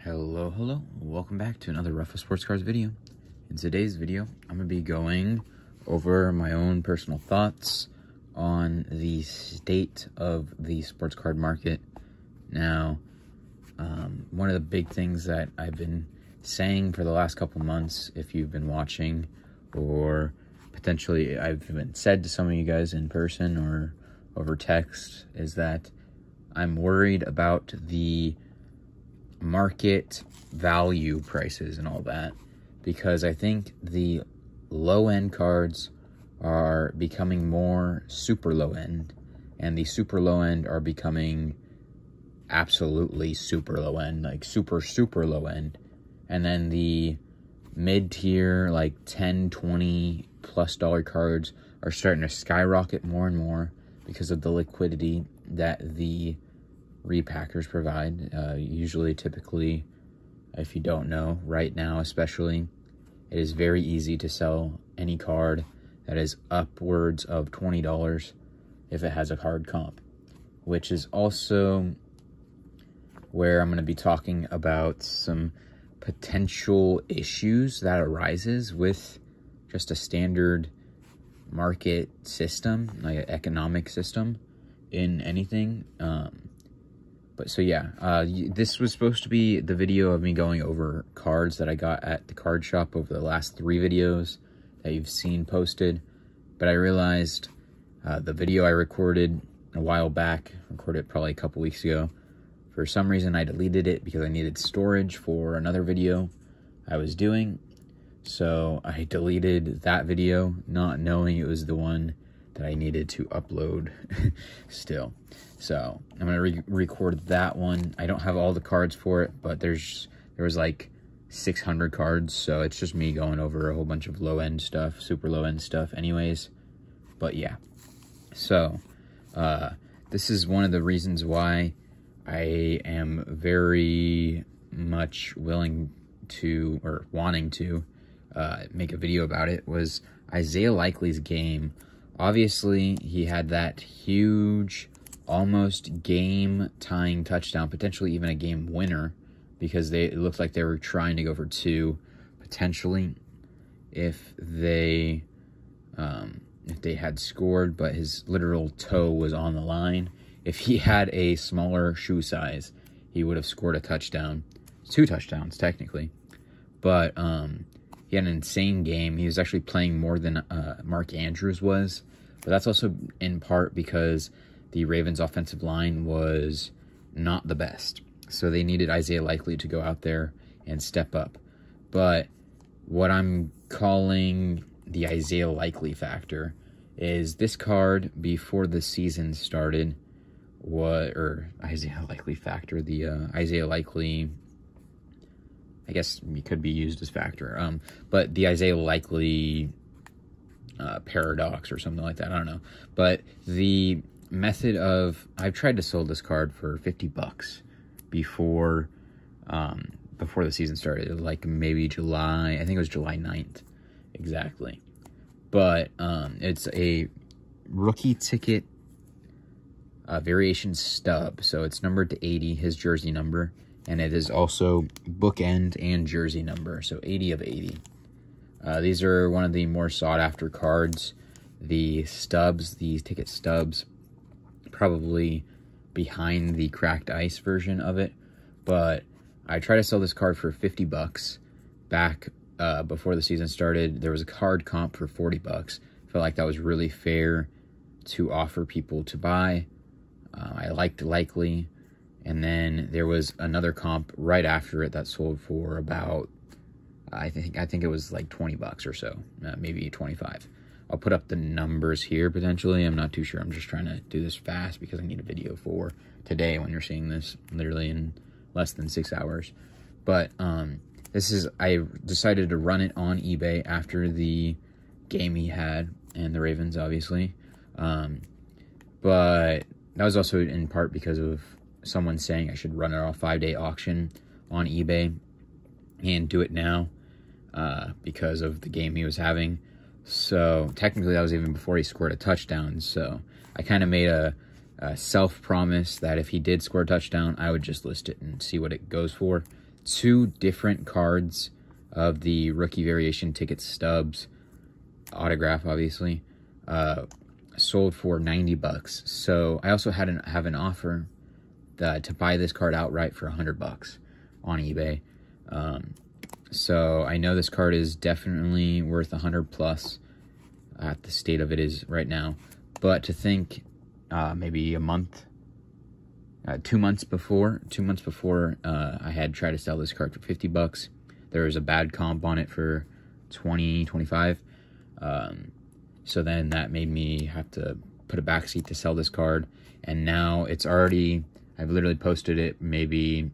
Hello, welcome back to another Ruffa Sports Cars video. In today's video, I'm going to be going over my own personal thoughts on the state of the sports card market. Now, one of the big things that I've been saying for the last couple months, if you've been watching, or potentially I've been said to some of you guys in person or over text, is that I'm worried about the market value prices and all that, because I think the low-end cards are becoming more super low-end, and the super low-end are becoming absolutely super low-end, like super low-end, and then the mid-tier, like 10, 20 plus dollar cards are starting to skyrocket more and more because of the liquidity that the repackers provide. Typically, if you don't know, right now especially, it is very easy to sell any card that is upwards of $20 if it has a hard comp, which is also where I'm going to be talking about some potential issues that arises with just a standard market system, like an economic system in anything. This was supposed to be the video of me going over cards that I got at the card shop over the last 3 videos that you've seen posted. But I realized the video I recorded a while back, recorded probably a couple weeks ago, for some reason I deleted it because I needed storage for another video I was doing. So I deleted that video, not knowing it was the one that I needed to upload still. So I'm going to re-record that one. I don't have all the cards for it, but there was like 600 cards, so it's just me going over a whole bunch of low-end stuff, super low-end stuff anyways. But yeah, so this is one of the reasons why I am very much willing to, or wanting to, make a video about it, was Isaiah Likely's game. Obviously, he had that huge, almost game-tying touchdown, potentially even a game winner, because it looked like they were trying to go for 2, potentially, if they had scored, but his literal toe was on the line. If he had a smaller shoe size, he would have scored a touchdown. 2 touchdowns, technically. But he had an insane game. He was actually playing more than Mark Andrews was. But that's also in part because the Ravens' offensive line was not the best. So they needed Isaiah Likely to go out there and step up. But what I'm calling the Isaiah Likely factor is this card before the season started, Isaiah Likely factor, the Isaiah Likely, I guess it could be used as factor, but the Isaiah Likely paradox or something like that, I don't know. But the method of, I've tried to sell this card for $50 before the season started, like maybe July, I think it was July 9th, exactly. But it's a rookie ticket variation stub, so it's numbered to 80, his jersey number, and it is also bookend and jersey number, so 80 of 80. These are one of the more sought-after cards. The stubs, the ticket stubs, probably behind the cracked ice version of it. But I tried to sell this card for $50 back before the season started. There was a card comp for $40. I felt like that was really fair to offer people to buy. I liked Likely. And then there was another comp right after it that sold for about, I think it was like $20 or so, maybe 25. I'll put up the numbers here potentially. I'm not too sure. I'm just trying to do this fast because I need a video for today when you're seeing this literally in less than 6 hours. But I decided to run it on eBay after the game he had and the Ravens, obviously. But that was also in part because of someone saying I should run it off 5-day auction on eBay and do it now because of the game he was having. So technically that was even before he scored a touchdown. So I kind of made a self-promise that if he did score a touchdown, I would just list it and see what it goes for. 2 different cards of the rookie variation ticket stubs, autograph obviously, sold for 90 bucks. So I also have an offer to buy this card outright for 100 bucks on eBay. So I know this card is definitely worth 100 plus at the state of it is right now. But to think maybe a month, 2 months before, I had tried to sell this card for 50 bucks. There was a bad comp on it for 20, 25. So then that made me have to put a backseat to sell this card. And now it's already, I've literally posted it maybe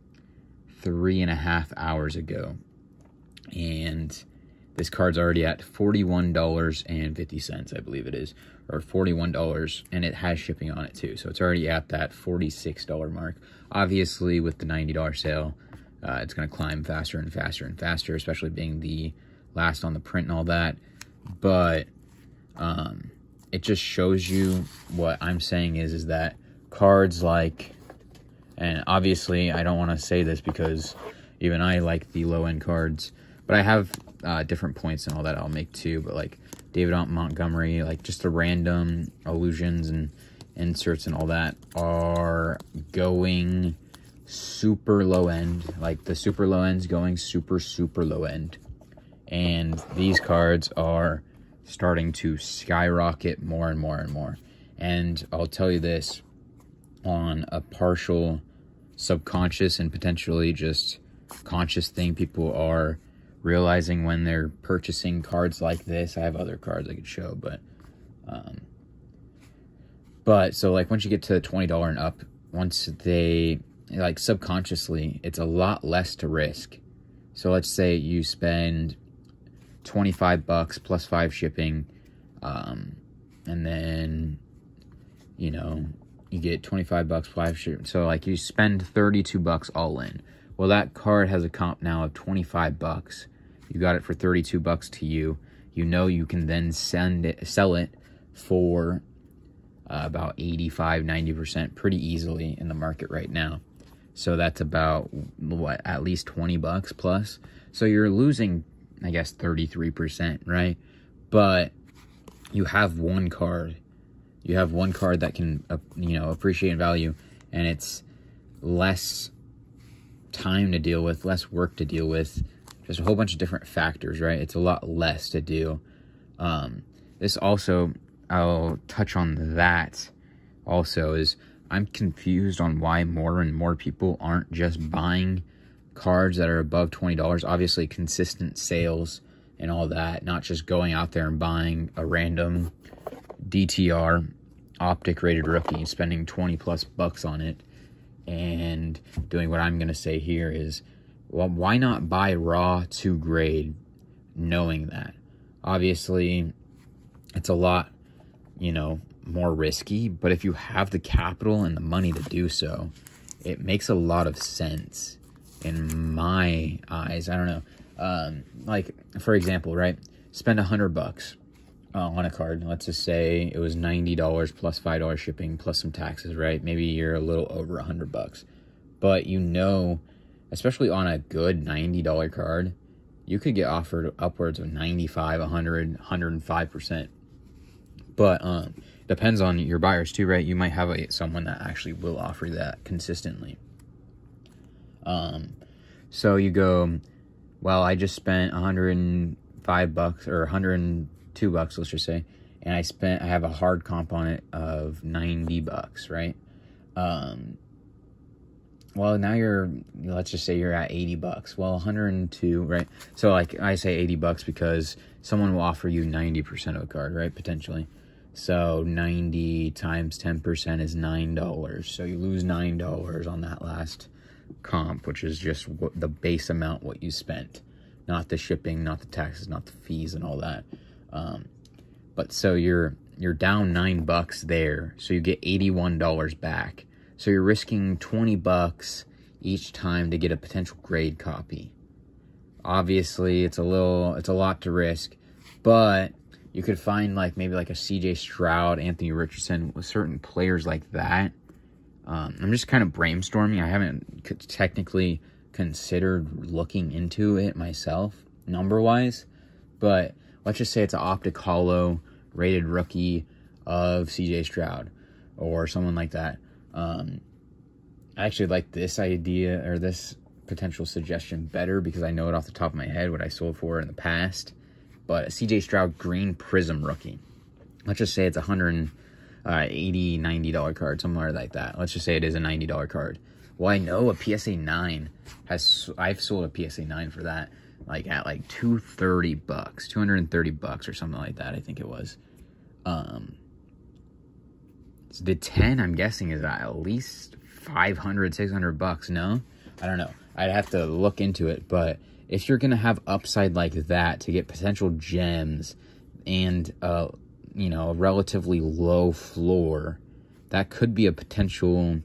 3.5 hours ago. And this card's already at $41.50, I believe it is, or $41, and it has shipping on it too. So it's already at that $46 mark. Obviously, with the $90 sale, it's going to climb faster and faster and faster, especially being the last on the print and all that. But it just shows you what I'm saying is that cards like, and obviously I don't want to say this because even I like the low-end cards, but I have different points and all that I'll make too. But like David Montgomery, like just the random illusions and inserts and all that are going super low end. Like the super low end's going super low end. And these cards are starting to skyrocket more and more and more. And I'll tell you this, on a partial subconscious and potentially just conscious thing, people are realizing when they're purchasing cards like this. I have other cards I could show, but so like once you get to $20 and up, once they, like, subconsciously, it's a lot less to risk. So let's say you spend 25 bucks plus 5 shipping, and then, you know, you get 25 bucks, 5 shipping. So like you spend 32 bucks all in. Well, that card has a comp now of 25 bucks. You got it for 32 bucks to you. You know you can then sell it for about 85, 90% pretty easily in the market right now. So that's about, what, at least 20 bucks plus. So you're losing, I guess, 33%, right? But you have one card. You have one card that can, you know, appreciate in value, and it's less time to deal with, less work to deal with, just a whole bunch of different factors, right? It's a lot less to do. This also, I'll touch on that also, is I'm confused on why more and more people aren't just buying cards that are above $20. Obviously, consistent sales and all that, not just going out there and buying a random DTR optic rated rookie and spending 20 plus bucks on it and doing what I'm going to say here is, well, why not buy raw to grade knowing that? Obviously, it's a lot, you know, more risky, but if you have the capital and the money to do so, it makes a lot of sense in my eyes. I don't know. Like, for example, right? Spend 100 bucks on a card. Let's just say it was $90 plus $5 shipping plus some taxes, right? Maybe you're a little over 100 bucks. But you know, especially on a good $90 card, you could get offered upwards of 95, 100, 105%. But depends on your buyers too, right? You might have someone that actually will offer that consistently. So you go, well, I just spent 105 bucks or 102 bucks, let's just say, and I have a hard comp on it of 90 bucks, right? Well, now let's just say you're at 80 bucks. Well, 102, right? So like I say 80 bucks because someone will offer you 90% of a card, right? Potentially. So 90 times 10% is $9. So you lose $9 on that last comp, which is just the base amount what you spent, not the shipping, not the taxes, not the fees and all that. But so you're down $9 there, so you get $81 back. So you're risking 20 bucks each time to get a potential grade copy. Obviously, it's a lot to risk, but you could find like maybe like a CJ Stroud, Anthony Richardson, with certain players like that. I'm just kind of brainstorming. I haven't technically considered looking into it myself, number-wise. But let's just say it's an optic holo rated rookie of CJ Stroud or someone like that. I actually like this idea or this potential suggestion better because I know it off the top of my head what I sold for in the past. But a CJ Stroud green prism rookie. Let's just say it's $180, $90 card, somewhere like that. Let's just say it is a $90 card. Well, I know a PSA 9 I've sold a PSA 9 for that, like at like $230, $230 or something like that, I think it was. The 10, I'm guessing, is at least $500, $600. No? I don't know. I'd have to look into it, but if you're going to have upside like that to get potential gems and, you know, a relatively low floor, that could be a potential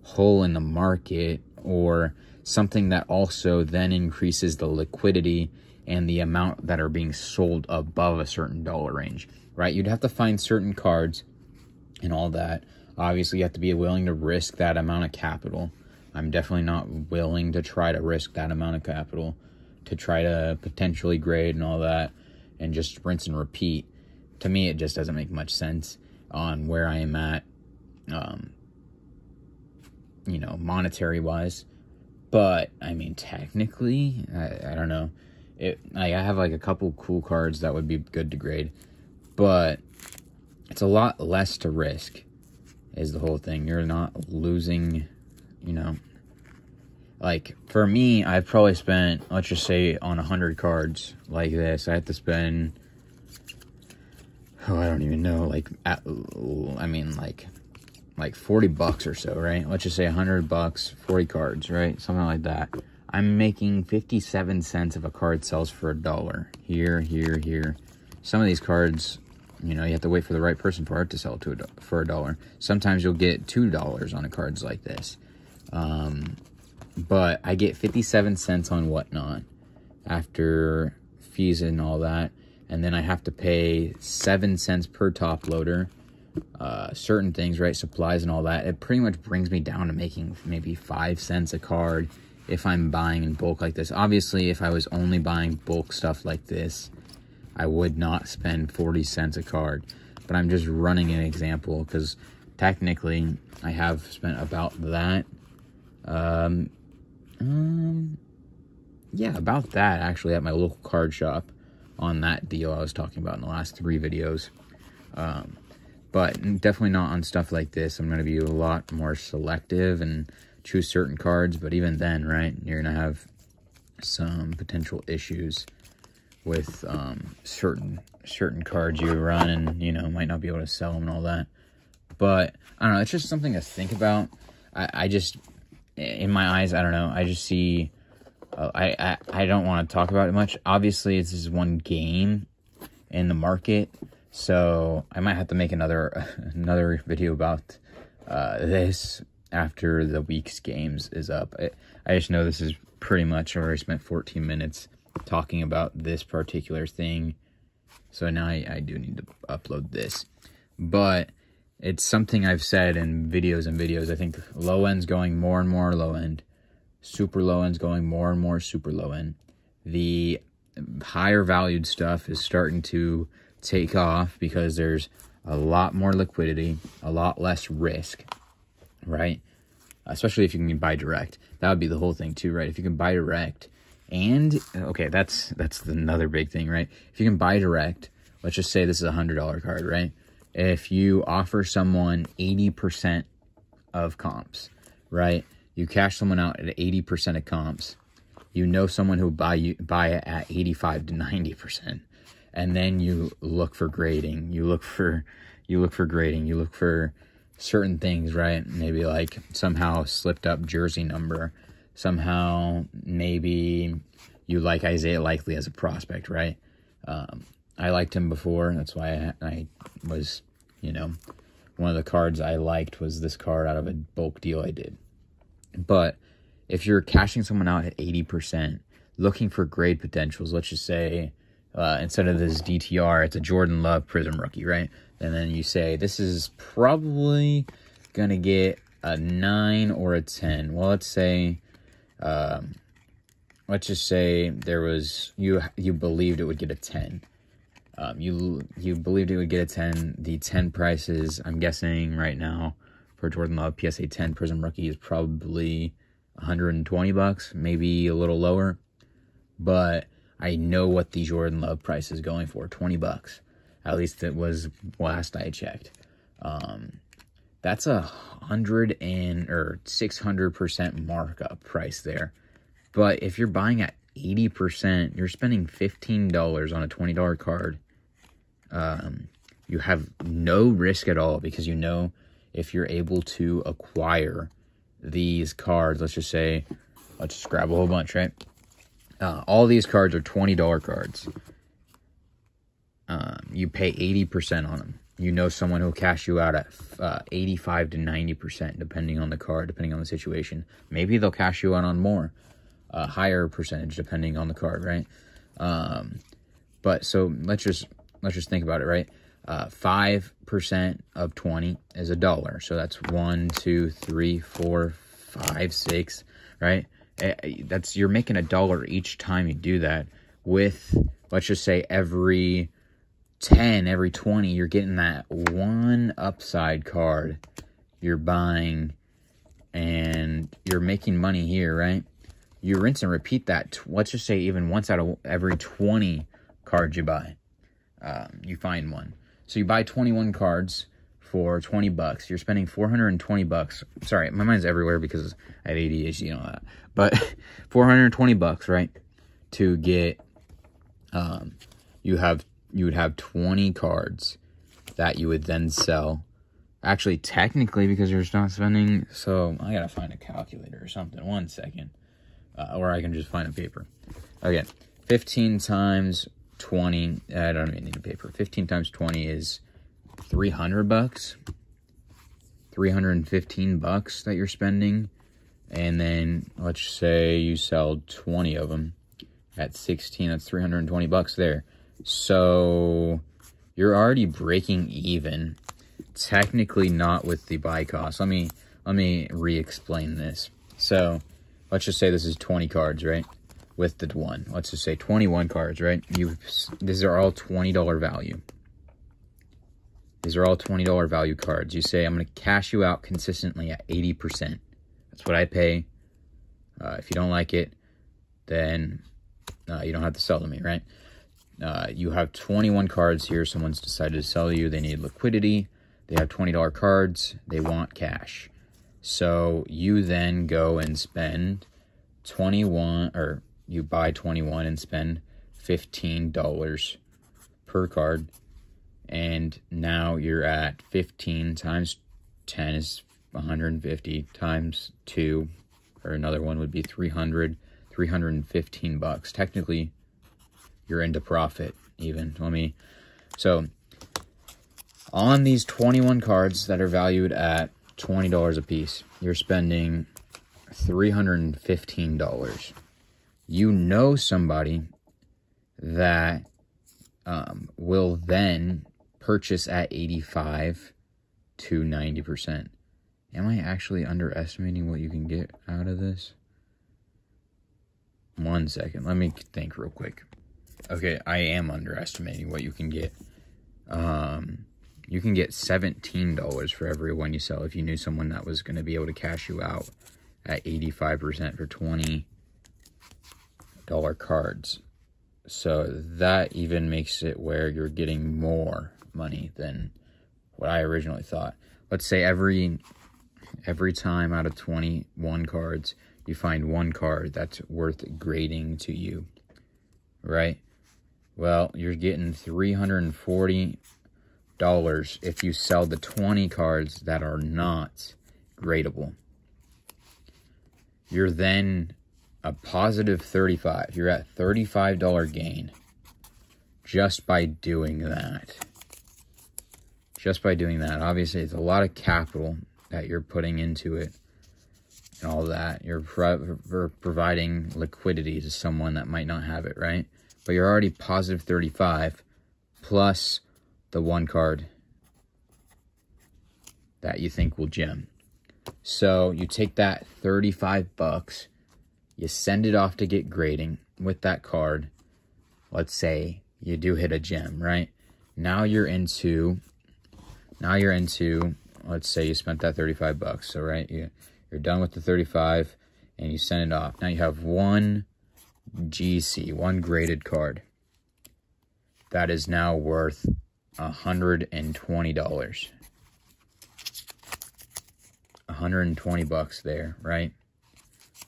hole in the market or something that also then increases the liquidity and the amount that are being sold above a certain dollar range, right? You'd have to find certain cards and all that. Obviously, you have to be willing to risk that amount of capital. I'm definitely not willing to try to risk that amount of capital to try to potentially grade and all that and just rinse and repeat. To me, it just doesn't make much sense on where I am at, you know, monetary-wise. But, I mean, technically, I don't know. I have, like, a couple cool cards that would be good to grade. But it's a lot less to risk, is the whole thing. You're not losing, you know. Like, for me, I've probably spent, let's just say, on 100 cards like this, I have to spend, I don't even know, like, I mean, like $40 or so, right? Let's just say $100, 40 cards, right? Something like that. I'm making 57 cents if a card sells for $1. Here, here, here. Some of these cards, you know, you have to wait for the right person for it to sell for $1. Sometimes you'll get $2 on a cards like this. But I get 57 cents on Whatnot after fees and all that. And then I have to pay 7 cents per top loader. Certain things, right? Supplies and all that. It pretty much brings me down to making maybe 5 cents a card if I'm buying in bulk like this. Obviously, if I was only buying bulk stuff like this, I would not spend 40 cents a card. But I'm just running an example because technically I have spent about that. Yeah, about that actually at my local card shop on that deal I was talking about in the last 3 videos. But definitely not on stuff like this. I'm going to be a lot more selective and choose certain cards. But even then, right, you're going to have some potential issues with certain cards you run and, you know, might not be able to sell them and all that. But, I don't know, it's just something to think about. I just, in my eyes, I don't know, I just see, I don't want to talk about it much. Obviously, this is one game in the market. So I might have to make another video about this after the week's games is up. I just know this is pretty much, I already spent 14 minutes talking about this particular thing. So now I do need to upload this. But it's something I've said in videos and videos. I think low end's going more and more low end. Super low end's going more and more super low end. The higher valued stuff is starting to take off because there's a lot more liquidity, a lot less risk, right? Especially if you can buy direct. That would be the whole thing too, right? If you can buy direct and, okay, that's another big thing, right? If you can buy direct, let's just say this is a $100 card, right? If you offer someone 80% of comps, right? You cash someone out at 80% of comps, you know someone who buy it at 85 to 90%. And then you look for grading. You look for grading. You look for certain things, right? Maybe like somehow slipped up jersey number. Somehow maybe you like Isaiah Likely as a prospect, right? I liked him before. That's why I was, you know, one of the cards I liked was this card out of a bulk deal I did. But if you're cashing someone out at 80%, looking for grade potentials, let's just say, instead of this DTR, it's a Jordan Love Prism rookie, right? And then you say, this is probably going to get a 9 or a 10. Well, let's say Let's just say there was, you believed it would get a 10. You believed it would get a 10. The 10 prices, I'm guessing right now, for Jordan Love PSA 10 Prism Rookie is probably $120, maybe a little lower. But I know what the Jordan Love price is going for, $20. At least it was last I checked. That's 600% markup price there. But if you're buying at 80%, you're spending $15 on a $20 card. You have no risk at all, because you know if you're able to acquire these cards, let's just grab a whole bunch, right? All these cards are $20 cards. You pay 80% on them. You know someone who'll cash you out at 85 to 90%, depending on the card, depending on the situation. Maybe they'll cash you out on more, higher percentage, depending on the card, right? But so let's just think about it, right? 5% of 20 is $1. So that's 1, 2, 3, 4, 5, 6, right? You're making $1 each time you do that. With, let's just say, every 10, every 20, you're getting that one upside card you're buying, and you're making money here, right? You rinse and repeat that, let's just say even once out of every 20 cards you buy, you find one. So you buy 21 cards for $20. You're spending $420. Sorry, my mind's everywhere because I have ADHD and all that. But $420, right? To get, you would have 20 cards that you would then sell. Actually, technically, because you're not spending, so I gotta find a calculator or something. 1 second. Or I can just find a paper. Okay, 15 times 20, I don't even need a paper. 15 times 20 is $300. $315 that you're spending. And then let's say you sell 20 of them at 16, that's $320 there. So you're already breaking even. Technically not with the buy cost. Let me re-explain this. So let's just say this is 20 cards, right? With the one. Let's just say 21 cards, right? These are all $20 value. These are all $20 value cards. You say, I'm going to cash you out consistently at 80%. That's what I pay. If you don't like it, then you don't have to sell to me, right? You have 21 cards here. Someone's decided to sell you. They need liquidity. They have $20 cards. They want cash. So you then go and spend 21, or you buy 21 and spend $15 per card. And now you're at 15 times 10 is 150 times 2, or another one would be 315 bucks. Technically, you're into profit even. So on these 21 cards that are valued at $20 a piece, you're spending $315. You know somebody that will then purchase at 85 to 90%. Am I actually underestimating what you can get out of this? 1 second. Let me think real quick. Okay, I am underestimating what you can get. You can get $17 for every one you sell if you knew someone that was going to be able to cash you out at 85% for $20 cards. So that even makes it where you're getting more money than what I originally thought. Let's say every time out of 21 cards, you find one card that's worth grading to you, right? Well, you're getting $340 if you sell the 20 cards that are not gradable. You're then a positive 35. You're at $35 gain just by doing that. Just by doing that. Obviously, it's a lot of capital that you're putting into it and all that. You're providing liquidity to someone that might not have it, right? But you're already positive 35 plus the one card that you think will gem. So you take that 35 bucks, You send it off to get grading with that card. Let's say you do hit a gem, right? Now you're into, let's say you spent that 35 bucks. So, right, you're done with the 35 and you send it off. Now you have one GC, one graded card. That is now worth $120. 120 bucks there, right?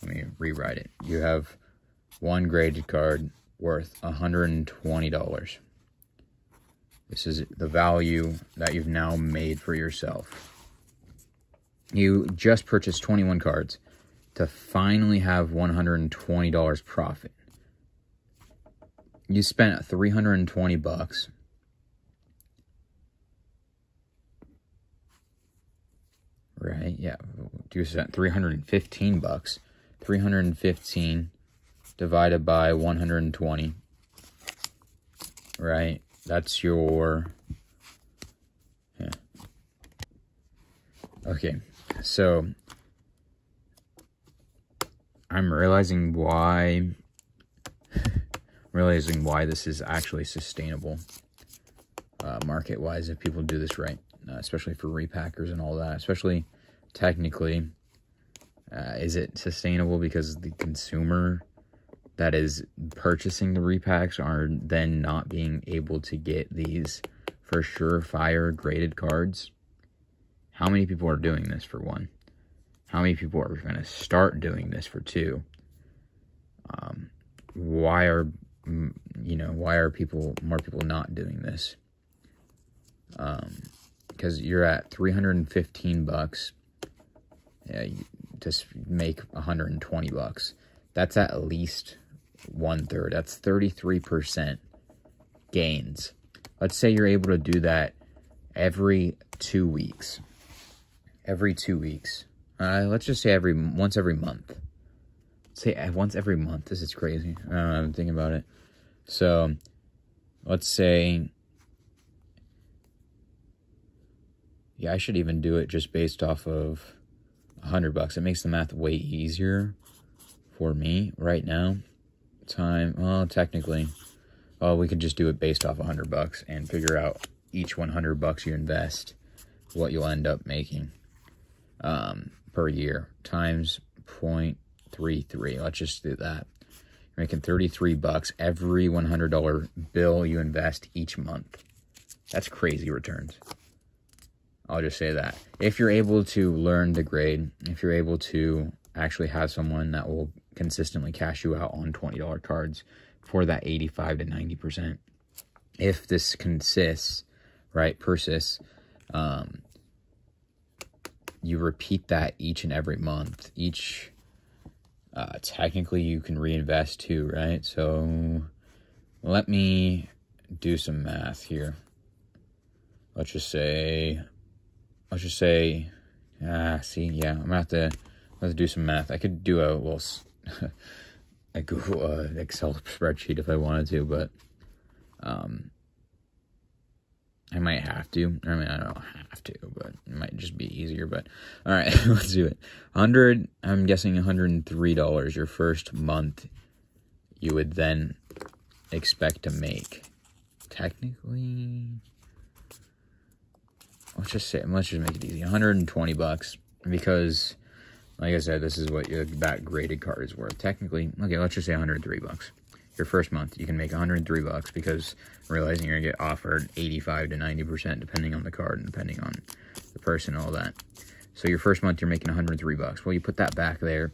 Let me rewrite it. You have one graded card worth $120. This is the value that you've now made for yourself. You just purchased 21 cards to finally have $120 profit. You spent 320 bucks. Right, yeah. You spent 315 bucks. 315 divided by 120. Right? That's your... Yeah. Okay, so I'm realizing why this is actually sustainable market-wise if people do this right, especially for repackers and all that. Especially technically, is it sustainable because the consumer that is purchasing the repacks are then not being able to get these for surefire graded cards? How many people are doing this, for one? How many people are going to start doing this, for two? Why are more people not doing this? Because you're at 315 bucks to make 120 bucks. That's at least 1/3. That's 33% gains. Let's say you're able to do that every 2 weeks. Every 2 weeks. Let's just say once every month. Say once every month. This is crazy. I'm thinking about it. So, let's say... Yeah, I should even do it just based off of 100 bucks. It makes the math way easier for me right now. Technically, we could just do it based off 100 bucks and figure out each 100 bucks you invest, what you'll end up making per year times 0.33. Let's just do that. You're making 33 bucks every $100 bill you invest each month. That's crazy returns. I'll just say that. If you're able to learn the grade, if you're able to actually have someone that will consistently cash you out on $20 cards for that 85 to 90%, if this persists, you repeat that each and every month. Technically you can reinvest too, right? So let me do some math here. Let's just say, I'm gonna have to do some math. I could do a little a Google Excel spreadsheet if I wanted to, but I might have to. I mean, I don't have to, but it might just be easier. But all right, let's do it. I'm guessing $103 your first month you would then expect to make. Technically, let's just make it easy. 120 bucks, because like I said, this is what that graded card is worth. Technically, okay, let's just say 103 bucks. Your first month, you can make 103 bucks because realizing you're gonna get offered 85 to 90% depending on the card and depending on the person and all that. So your first month, you're making 103 bucks. Well, you put that back there,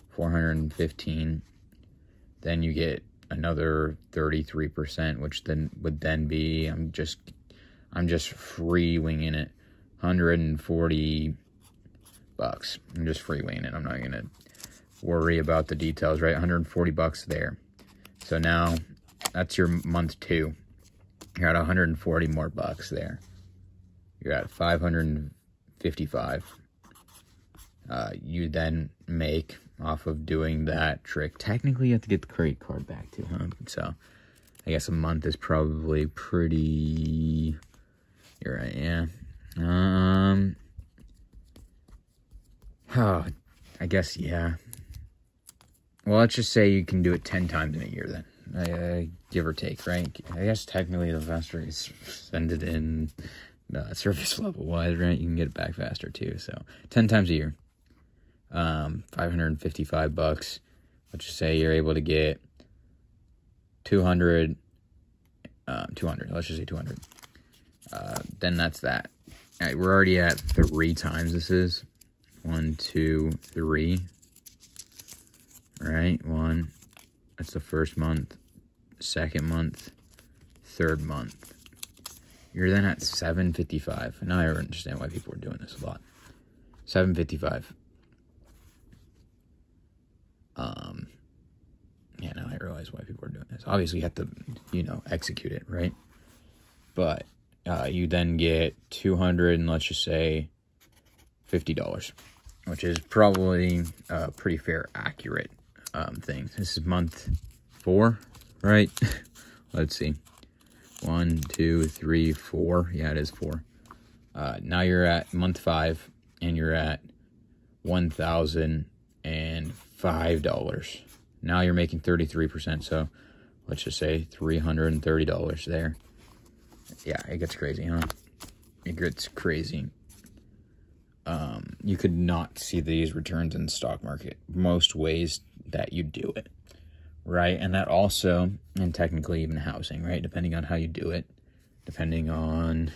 415. Then you get another 33%, which then would then be, I'm just free winging it, 140 bucks. I'm just free winging it. I'm not gonna worry about the details, right? 140 bucks there. So now that's your month 2. You're at 140 more bucks there. You're at 555. You then make off of doing that trick. Technically, you have to get the credit card back too, huh? So I guess a month is probably pretty... You're right, yeah. I guess, yeah. well, let's just say you can do it 10 times in a year then. Give or take, right? I guess technically the faster you spend it in surface level wise, right? You can get it back faster too. So 10 times a year, $555. Let's just say you're able to get 200. Let's just say 200. Then that's that. All right, we're already at 3 times. This is 1, 2, 3. All right, 1. That's the first month, second month, third month. You're then at 755. Now I understand why people are doing this a lot. 755. Yeah, now I realize why people are doing this. Obviously, you have to, execute it, right? But you then get 200 and let's just say $50, which is probably a pretty fair, accurate thing. This is month 4, right? Let's see. 1, 2, 3, 4. Yeah, it is 4. Now you're at month 5, and you're at $1,005. Now you're making 33%. So let's just say $330 there. Yeah, it gets crazy, huh? It gets crazy. You could not see these returns in the stock market most ways that you do it, right? And that also, and technically even housing, right? Depending on how you do it, depending on,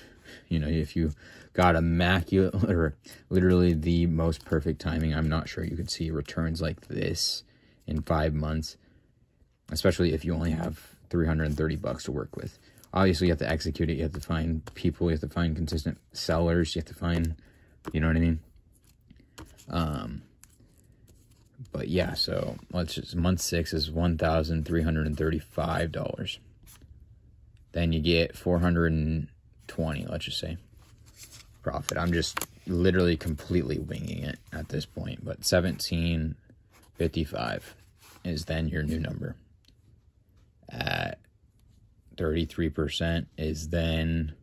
if you got immaculate or literally the most perfect timing, I'm not sure you could see returns like this in 5 months, especially if you only have $330 to work with. Obviously, you have to execute it. You have to find people. You have to find consistent sellers. You have to find, you know what I mean? But yeah, so let's just, month 6 is $1,335. Then you get 420, let's just say, profit. I'm just literally completely winging it at this point, but 1755 is then your new number. At 33% is then,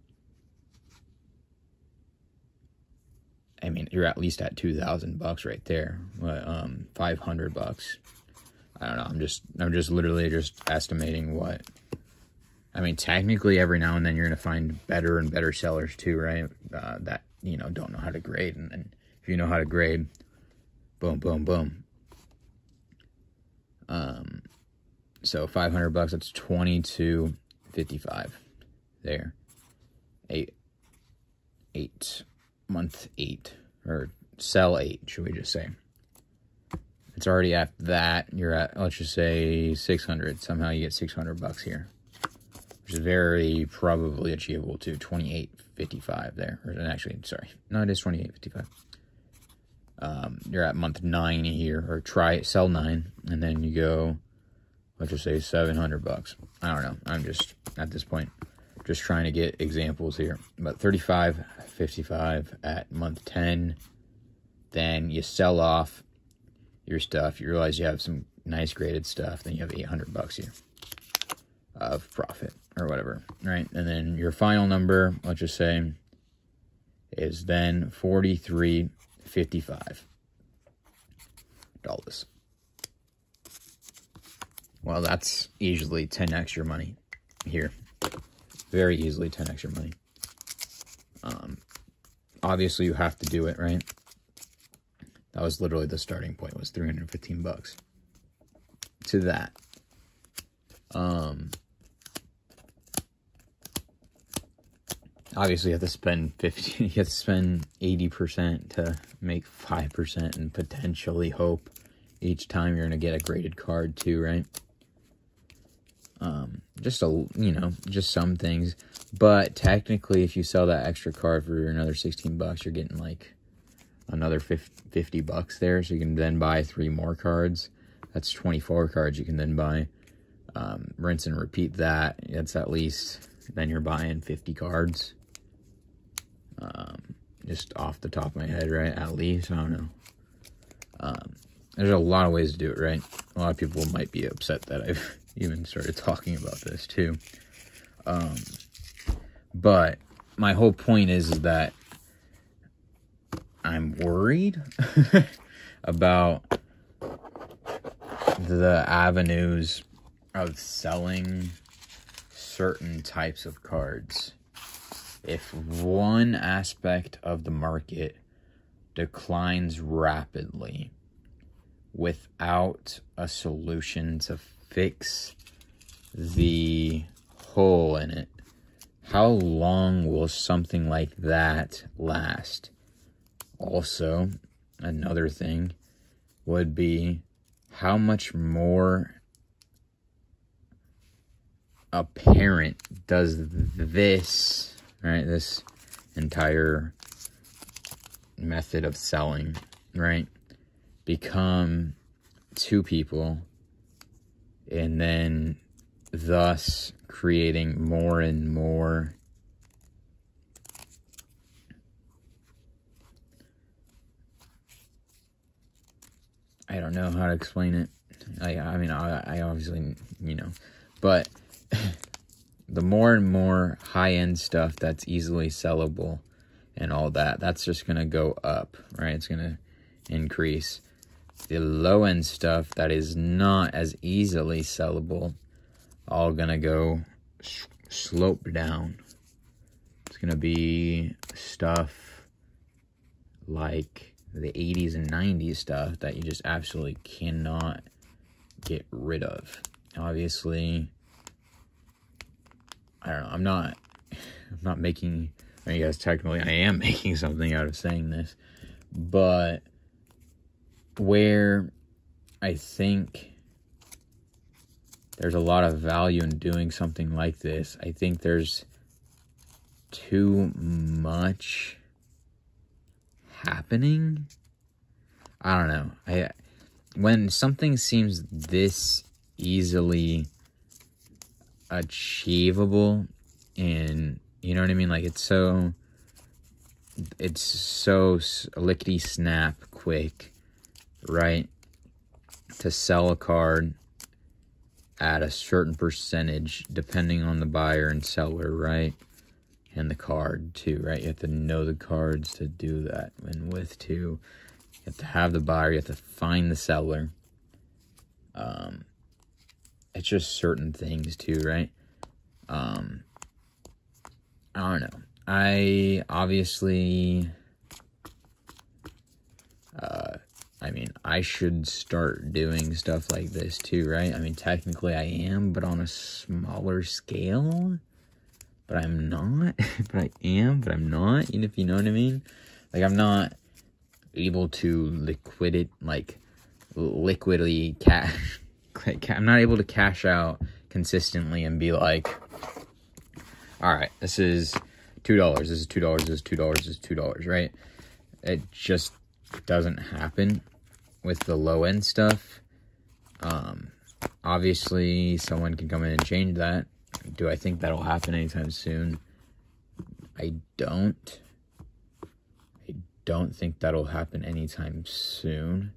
I mean, you're at least at $2,000 right there. $500. I don't know. I'm just literally just estimating what. I mean, technically, every now and then you're gonna find better and better sellers too, right? That don't know how to grade, and if you know how to grade, boom, boom, boom. So $500. That's $22.55 there. 8 month 8, or sell 8, should we just say? It's already at that. You're at, let's just say 600. Somehow you get $600 here, which is very probably achievable too. 28.55 there, or actually, sorry, no, it is 28.55. You're at month 9 here, or sell 9, and then you go, let's just say $700. I don't know. I'm just at this point just trying to get examples here. But 35.55 at month 10. Then you sell off your stuff. You realize you have some nice graded stuff. Then you have $800 here of profit or whatever, right? And then your final number, let's just say, is then $43.55. Well, that's easily 10x your money here. Very easily 10x your money. Obviously, you have to do it, right? That was literally the starting point, was $315 to that. Obviously, you have to spend 80% to make 5% and potentially hope each time you're going to get a graded card too, right? Just some things. But technically, if you sell that extra card for another $16, you're getting like another $50 there. So you can then buy 3 more cards. That's 24 cards you can then buy. Rinse and repeat that. That's at least, then you're buying 50 cards. Just off the top of my head, right? At least, I don't know. There's a lot of ways to do it, right? A lot of people might be upset that I've even started talking about this too. But my whole point is that I'm worried about the avenues of selling certain types of cards. If one aspect of the market declines rapidly without a solution to fix the hole in it, how long will something like that last? Also, another thing would be how much more apparent does this, right, this entire method of selling, right, become to people, and then thus creating more and more I don't know how to explain it. I mean, I obviously, you know, but the more and more high-end stuff that's easily sellable and all that, that's just going to go up, right? It's going to increase. The low-end stuff that is not as easily sellable, all going to go slope down. It's going to be stuff like the 80s and 90s stuff that you just absolutely cannot get rid of. Obviously, I don't know, I'm not making, I mean, yes, technically I am making something out of saying this, but where I think there's a lot of value in doing something like this, I think there's too much happening. I don't know. When something seems this easily achievable, and you know what I mean, like it's so lickety snap quick, right, to sell a card at a certain percentage depending on the buyer and seller, right? And the card too, right? You have to know the cards to do that. And with too, you have to have the buyer, you have to find the seller. It's just certain things too, right? I don't know. I obviously, I mean, I should start doing stuff like this too, right? I mean, technically I am, but on a smaller scale. But I'm not. But I am, but I'm not. Even if you know what I mean? Like, I'm not able to liquidly cash. I'm not able to cash out consistently and be like, all right, this is $2, this is $2, this is $2, this is $2, right? It just doesn't happen with the low-end stuff. Obviously, someone can come in and change that. Do I think that'll happen anytime soon? I don't. I don't think that'll happen anytime soon.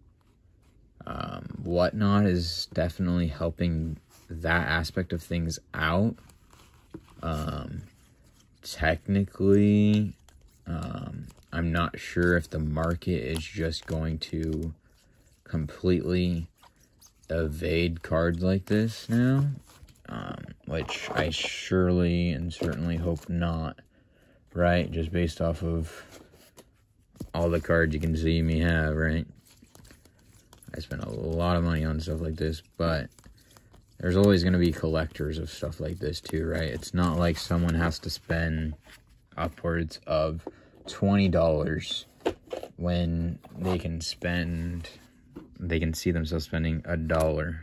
Whatnot is definitely helping that aspect of things out. Technically, I'm not sure if the market is just going to completely evade cards like this now. Which I surely and certainly hope not, right? Just based off of all the cards you can see me have, right? I spend a lot of money on stuff like this, but there's always going to be collectors of stuff like this too, right? It's not like someone has to spend upwards of $20 when they can see themselves spending $1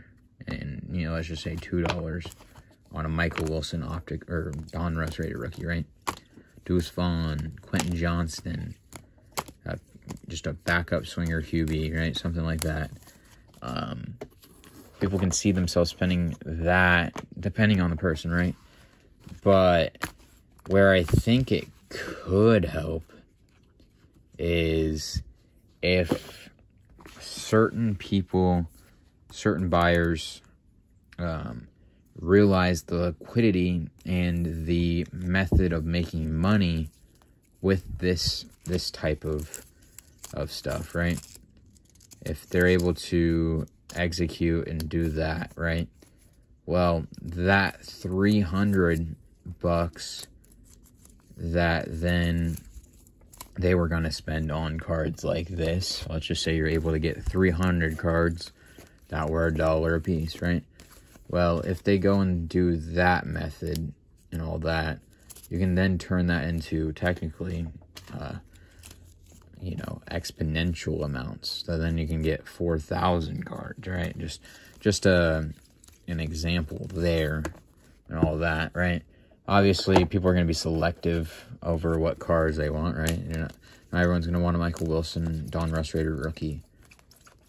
and, you know, let's just say $2 on a Michael Wilson optic or Donruss rated rookie, right? Deuce Vaughn, Quentin Johnston, just a backup swinger Hubie, right? Something like that. People can see themselves spending that, depending on the person, right? But where I think it could help is if certain people, certain buyers realize the liquidity and the method of making money with this type of stuff, right? If they're able to execute and do that, right? Well, that $300 that then they were going to spend on cards like this, let's just say you're able to get 300 cards that were $1 a piece, right? Well, if they go and do that method and all that, you can then turn that into technically, you know, exponential amounts. So then you can get 4,000 cards, right? Just an example there and all that, right? Obviously, people are going to be selective over what cards they want, right? You know, not everyone's going to want a Michael Wilson, Don Rustrader rookie.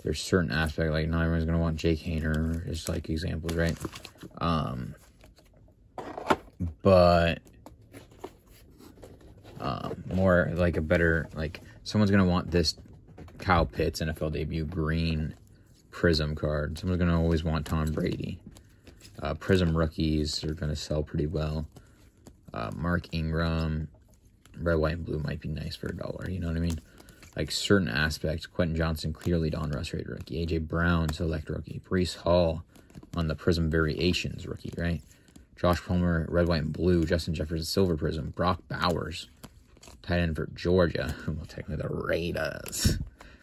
There's certain aspects, like not everyone's going to want Jake Haener, just like examples, right? But more like a better, like someone's going to want this Kyle Pitts NFL debut green Prism card. Someone's going to always want Tom Brady. Prism rookies are going to sell pretty well. Mark Ingram, red, white, and blue might be nice for $1. You know what I mean? Like certain aspects. Quentin Johnson, clearly Don Rustrader rookie. AJ Brown, select rookie. Breece Hall on the Prism variations rookie, right? Josh Palmer, red, white, and blue. Justin Jefferson, silver Prism. Brock Bowers, tight end for Georgia. Well, technically the Raiders.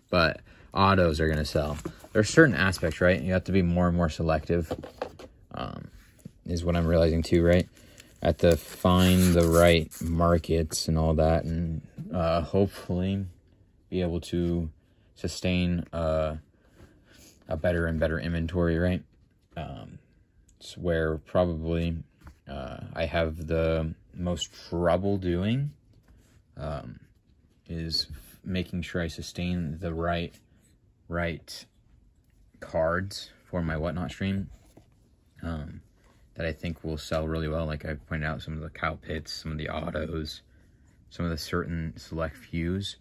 But autos are going to sell. There's certain aspects, right? You have to be more and more selective. Is what I'm realizing too, right? I have to find the right markets and all that, and hopefully be able to sustain a better and better inventory, right? It's where probably I have the most trouble doing is making sure I sustain the right cards for my Whatnot stream. That I think will sell really well. Like I pointed out, some of the Kyle Pitts, some of the autos, some of the certain select fews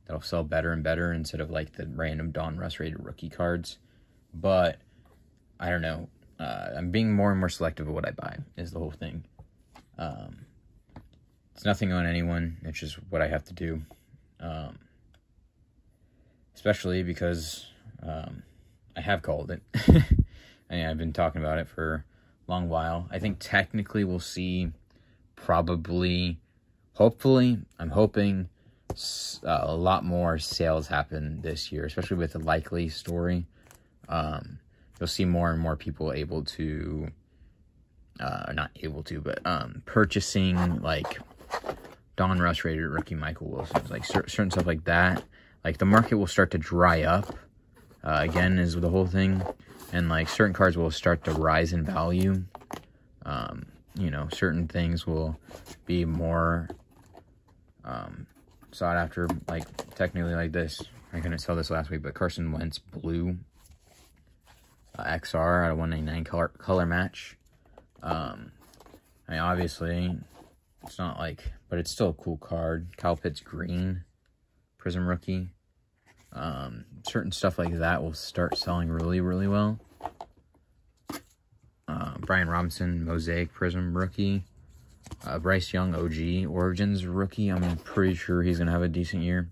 that'll sell better and better instead of like the random Don Rustrader rookie cards. But I don't know. I'm being more and more selective of what I buy is the whole thing. It's nothing on anyone. It's just what I have to do. Especially because I have called it. I've been talking about it for a long while. I think technically we'll see probably, hopefully, I'm hoping a lot more sales happen this year, especially with the Likely story. You'll see more and more people able to, not able to, but purchasing like Don Rustrader, rookie Michael Wilson's, like certain stuff like that. Like the market will start to dry up, again, is the whole thing. And like certain cards will start to rise in value. You know, certain things will be more sought after, like technically like this. I couldn't sell this last week, but Carson Wentz blue XR out of 199 color match. I mean, obviously it's not like, but it's still a cool card. Kyle Pitts green Prism rookie. Certain stuff like that will start selling really, really well. Brian Robinson, Mosaic Prism rookie. Bryce Young, OG Origins rookie. I'm pretty sure he's going to have a decent year.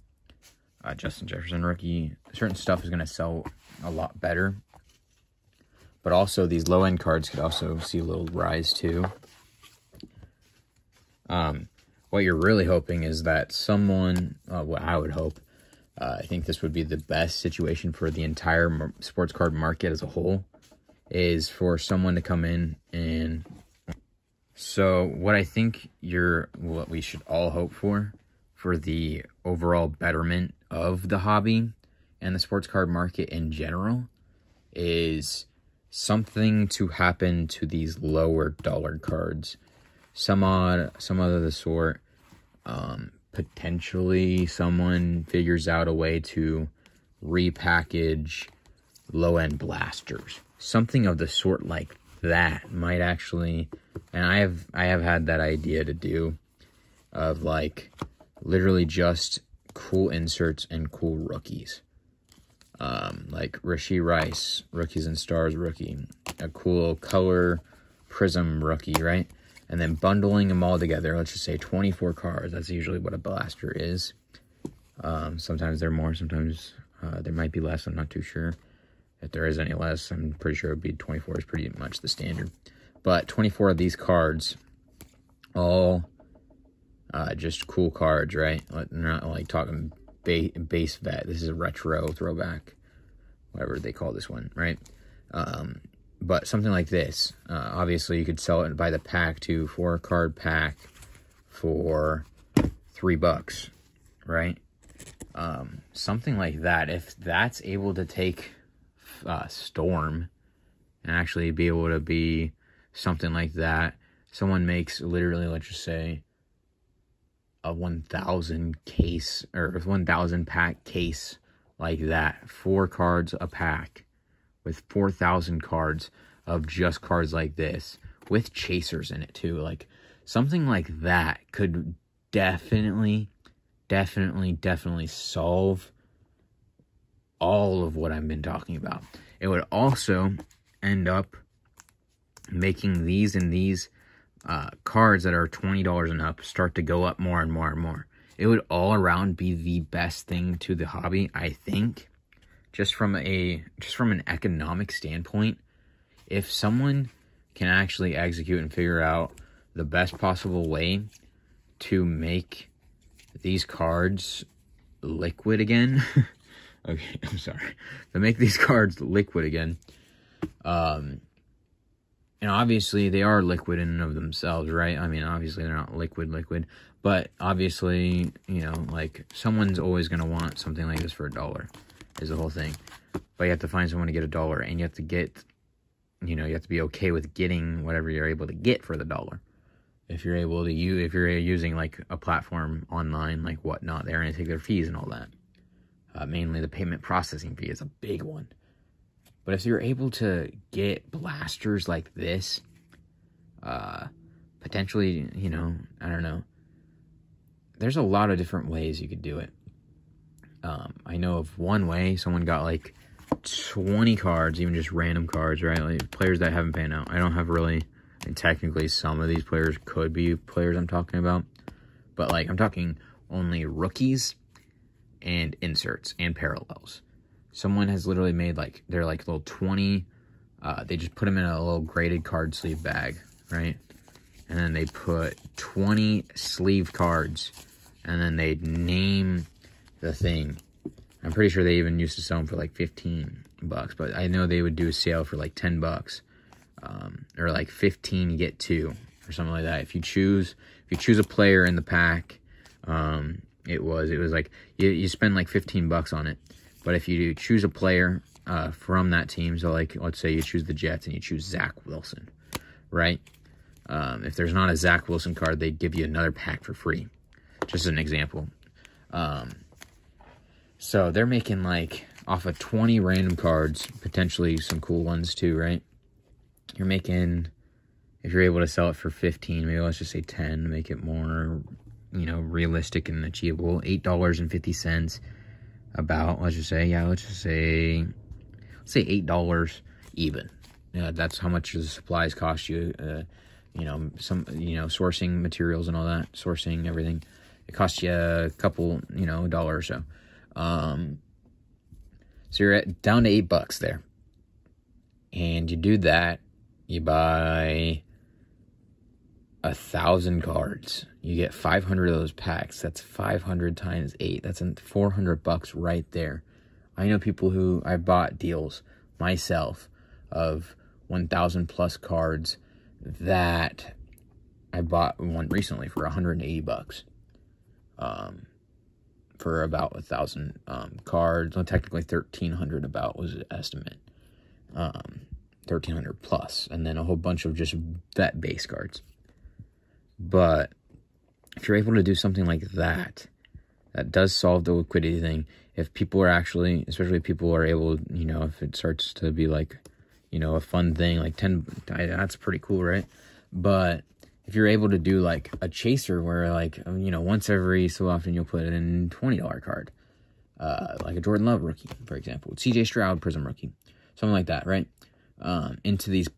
Justin Jefferson rookie. Certain stuff is going to sell a lot better. But also, these low-end cards could also see a little rise too. What you're really hoping is that someone, what I would hope, I think this would be the best situation for the entire sports card market as a whole, is for someone to come in and... So what I think what we should all hope for the overall betterment of the hobby and the sports card market in general, is something to happen to these lower dollar cards. Some of the sort, potentially someone figures out a way to repackage low-end blasters. Something of the sort like that might actually, and I have had that idea to do, of like literally just cool inserts and cool rookies. Like Rashee Rice, Rookies and Stars rookie, a cool color Prism rookie, right? And then bundling them all together, let's just say 24 cards. That's usually what a blaster is. Sometimes they're more, sometimes there might be less, I'm not too sure. If there is any less, I'm pretty sure it would be 24 is pretty much the standard. But 24 of these cards, all just cool cards, right? Not like talking base vet. This is a retro throwback, whatever they call this one, right? But something like this, obviously you could sell it by the pack to 4-card pack for $3, right? Something like that. If that's able to take Storm and actually be able to be something like that, someone makes literally, let's just say, a 1,000 case or 1,000 pack case like that, 4 cards a pack with 4,000 cards of just cards like this with chasers in it too. Like something like that could definitely solve all of what I've been talking about. It would also end up making these and these cards that are $20 and up start to go up more and more and more. It would all around be the best thing to the hobby, I think. Just from an economic standpoint, if someone can actually execute and figure out the best possible way to make these cards liquid again, okay, I'm sorry, to make these cards liquid again, and obviously they are liquid in and of themselves, right? I mean, obviously they're not liquid, but obviously, you know, like someone's always going to want something like this for $1. Is the whole thing. But you have to find someone to get $1, and you have to get, you know, you have to be okay with getting whatever you're able to get for the $1. If you're able to if you're using like a platform online, like Whatnot, they're going to take their fees and all that. Mainly the payment processing fee is a big one. But if you're able to get blasters like this, potentially, you know, I don't know. There's a lot of different ways you could do it. I know of one way, someone got like 20 cards, even just random cards, right? Like players that haven't panned out. I don't have really, and technically some of these players could be players I'm talking about. But like, I'm talking only rookies and inserts and parallels. Someone has literally made like, they're like little 20, they just put them in a little graded card sleeve bag, right? And then they put 20 sleeve cards, and then they name the thing. I'm pretty sure they even used to sell them for like $15, but I know they would do a sale for like $10, or like 15 you get 2 or something like that. If you choose a player in the pack, it was like you spend like $15 on it. But if you choose a player from that team, so like let's say you choose the Jets and you choose Zach Wilson, right? If there's not a Zach Wilson card, they'd give you another pack for free. Just an example. So they're making like off of 20 random cards, potentially some cool ones too, right? You're making, if you're able to sell it for 15, maybe let's just say 10 to make it more, you know, realistic and achievable. $8.50 about, let's say $8 even. That's how much the supplies cost you. You know, sourcing materials and all that, sourcing everything. It costs you a couple, you know, $1 or so. So you're down to $8 there. And you do that, you buy 1,000 cards. You get 500 of those packs. That's 500 times 8. That's $400 right there. I know people who I bought deals myself of 1,000 plus cards that I bought one recently for $180. For about 1,000 cards. Well, technically 1,300 about was the estimate. 1,300 plus, and then a whole bunch of just vet base cards. But if you're able to do something like that, that does solve the liquidity thing. If people are actually, especially people are able, you know, if it starts to be like, you know, a fun thing, like 10, that's pretty cool, right? But if you're able to do like a chaser where like, you know, once every so often you'll put in $20 card, like a Jordan Love rookie, for example, CJ Stroud Prism rookie, something like that, right? Into these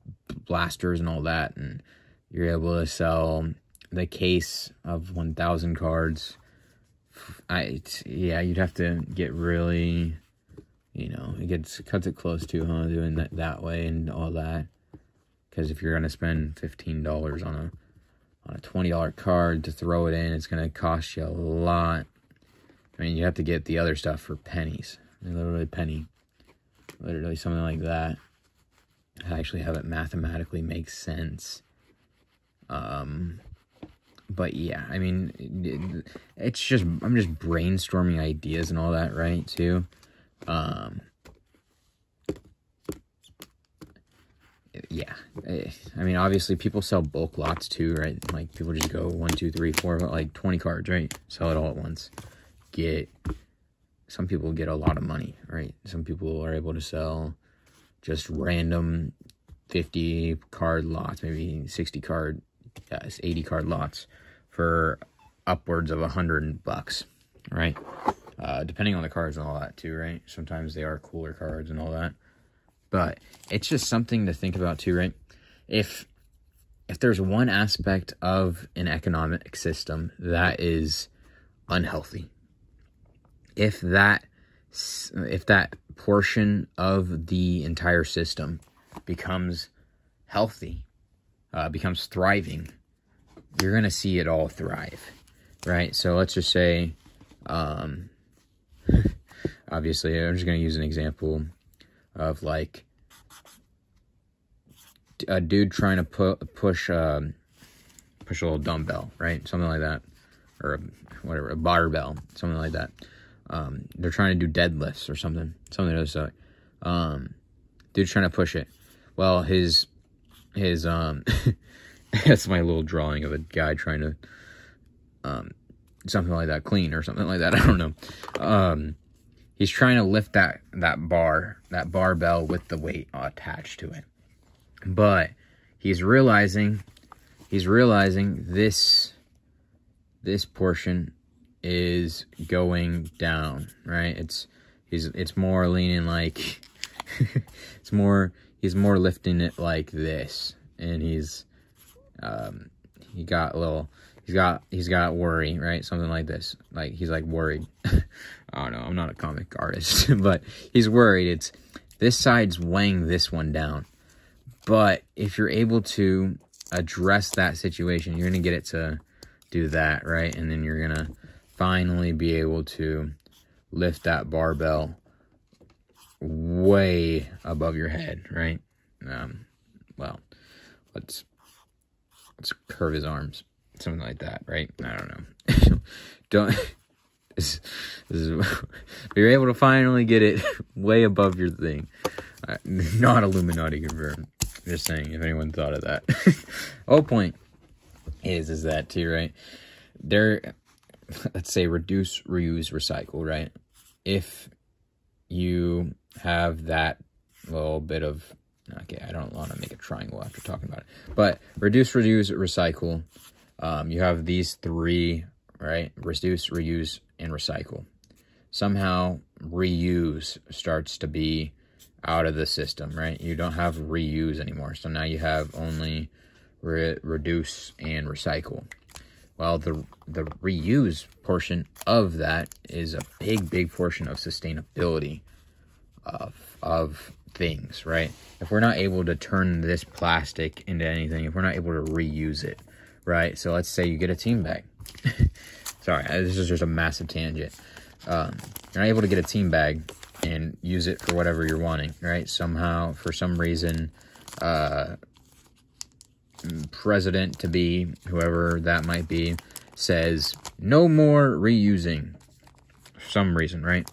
blasters and all that, and you're able to sell the case of 1,000 cards. Yeah, you'd have to get really, you know, it cuts it close to, doing that way and all that. Because if you're going to spend $15 on a $20 card to throw it in, it's going to cost you a lot. I mean, you have to get the other stuff for pennies. Literally penny. Literally something like that. I actually have it mathematically make sense. But yeah, I mean, it's just, I'm just brainstorming ideas and all that, right, too. Yeah, I mean, obviously people sell bulk lots too, right? Like people just go 1, 2, 3, 4, like 20 cards, right? Sell it all at once. Some people get a lot of money, right? Some people are able to sell just random 50 card lots, maybe 60 card, 80 card lots for upwards of $100, right? Depending on the cards and all that too, right? Sometimes they are cooler cards and all that. But it's just something to think about too, right? If there's one aspect of an economic system that is unhealthy, if that portion of the entire system becomes healthy, becomes thriving, you're going to see it all thrive, right? So let's just say, obviously, I'm just going to use an example of like a dude trying to push a little dumbbell, right? Something like that, or whatever, a barbell, something like that. They're trying to do deadlifts or something of those sort. Dude's trying to push it. Well, his that's my little drawing of a guy trying to something like that, clean or something like that. I don't know. He's trying to lift that barbell with the weight attached to it. But he's realizing this portion is going down, right? It's more leaning like he's more lifting it like this, and he's got worry, right? Something like this. Like he's like worried. I don't know, I'm not a comic artist, but he's worried. This side's weighing this one down. But if you're able to address that situation, you're going to get it to do that, right? And then you're going to finally be able to lift that barbell way above your head, right? Well, let's curve his arms, something like that, right? I don't know. This is, you're able to finally get it way above your thing. Not Illuminati confirmed. Just saying, if anyone thought of that. Whole point is that too, right? Let's say reduce, reuse, recycle, right? If you have that little bit of, okay, I don't want to make a triangle after talking about it, but reduce, reuse, recycle. You have these three, right? Reduce, reuse, and recycle. Somehow reuse starts to be out of the system, right? You don't have reuse anymore. So now you have only reduce and recycle. Well, the reuse portion of that is a big portion of sustainability of things, right? If we're not able to turn this plastic into anything, if we're not able to reuse it, right? So let's say you get a team bag. Sorry, this is just a massive tangent. You're not able to get a team bag and use it for whatever you're wanting, right? Somehow, for some reason, president-to-be, whoever that might be, says, no more reusing, for some reason, right?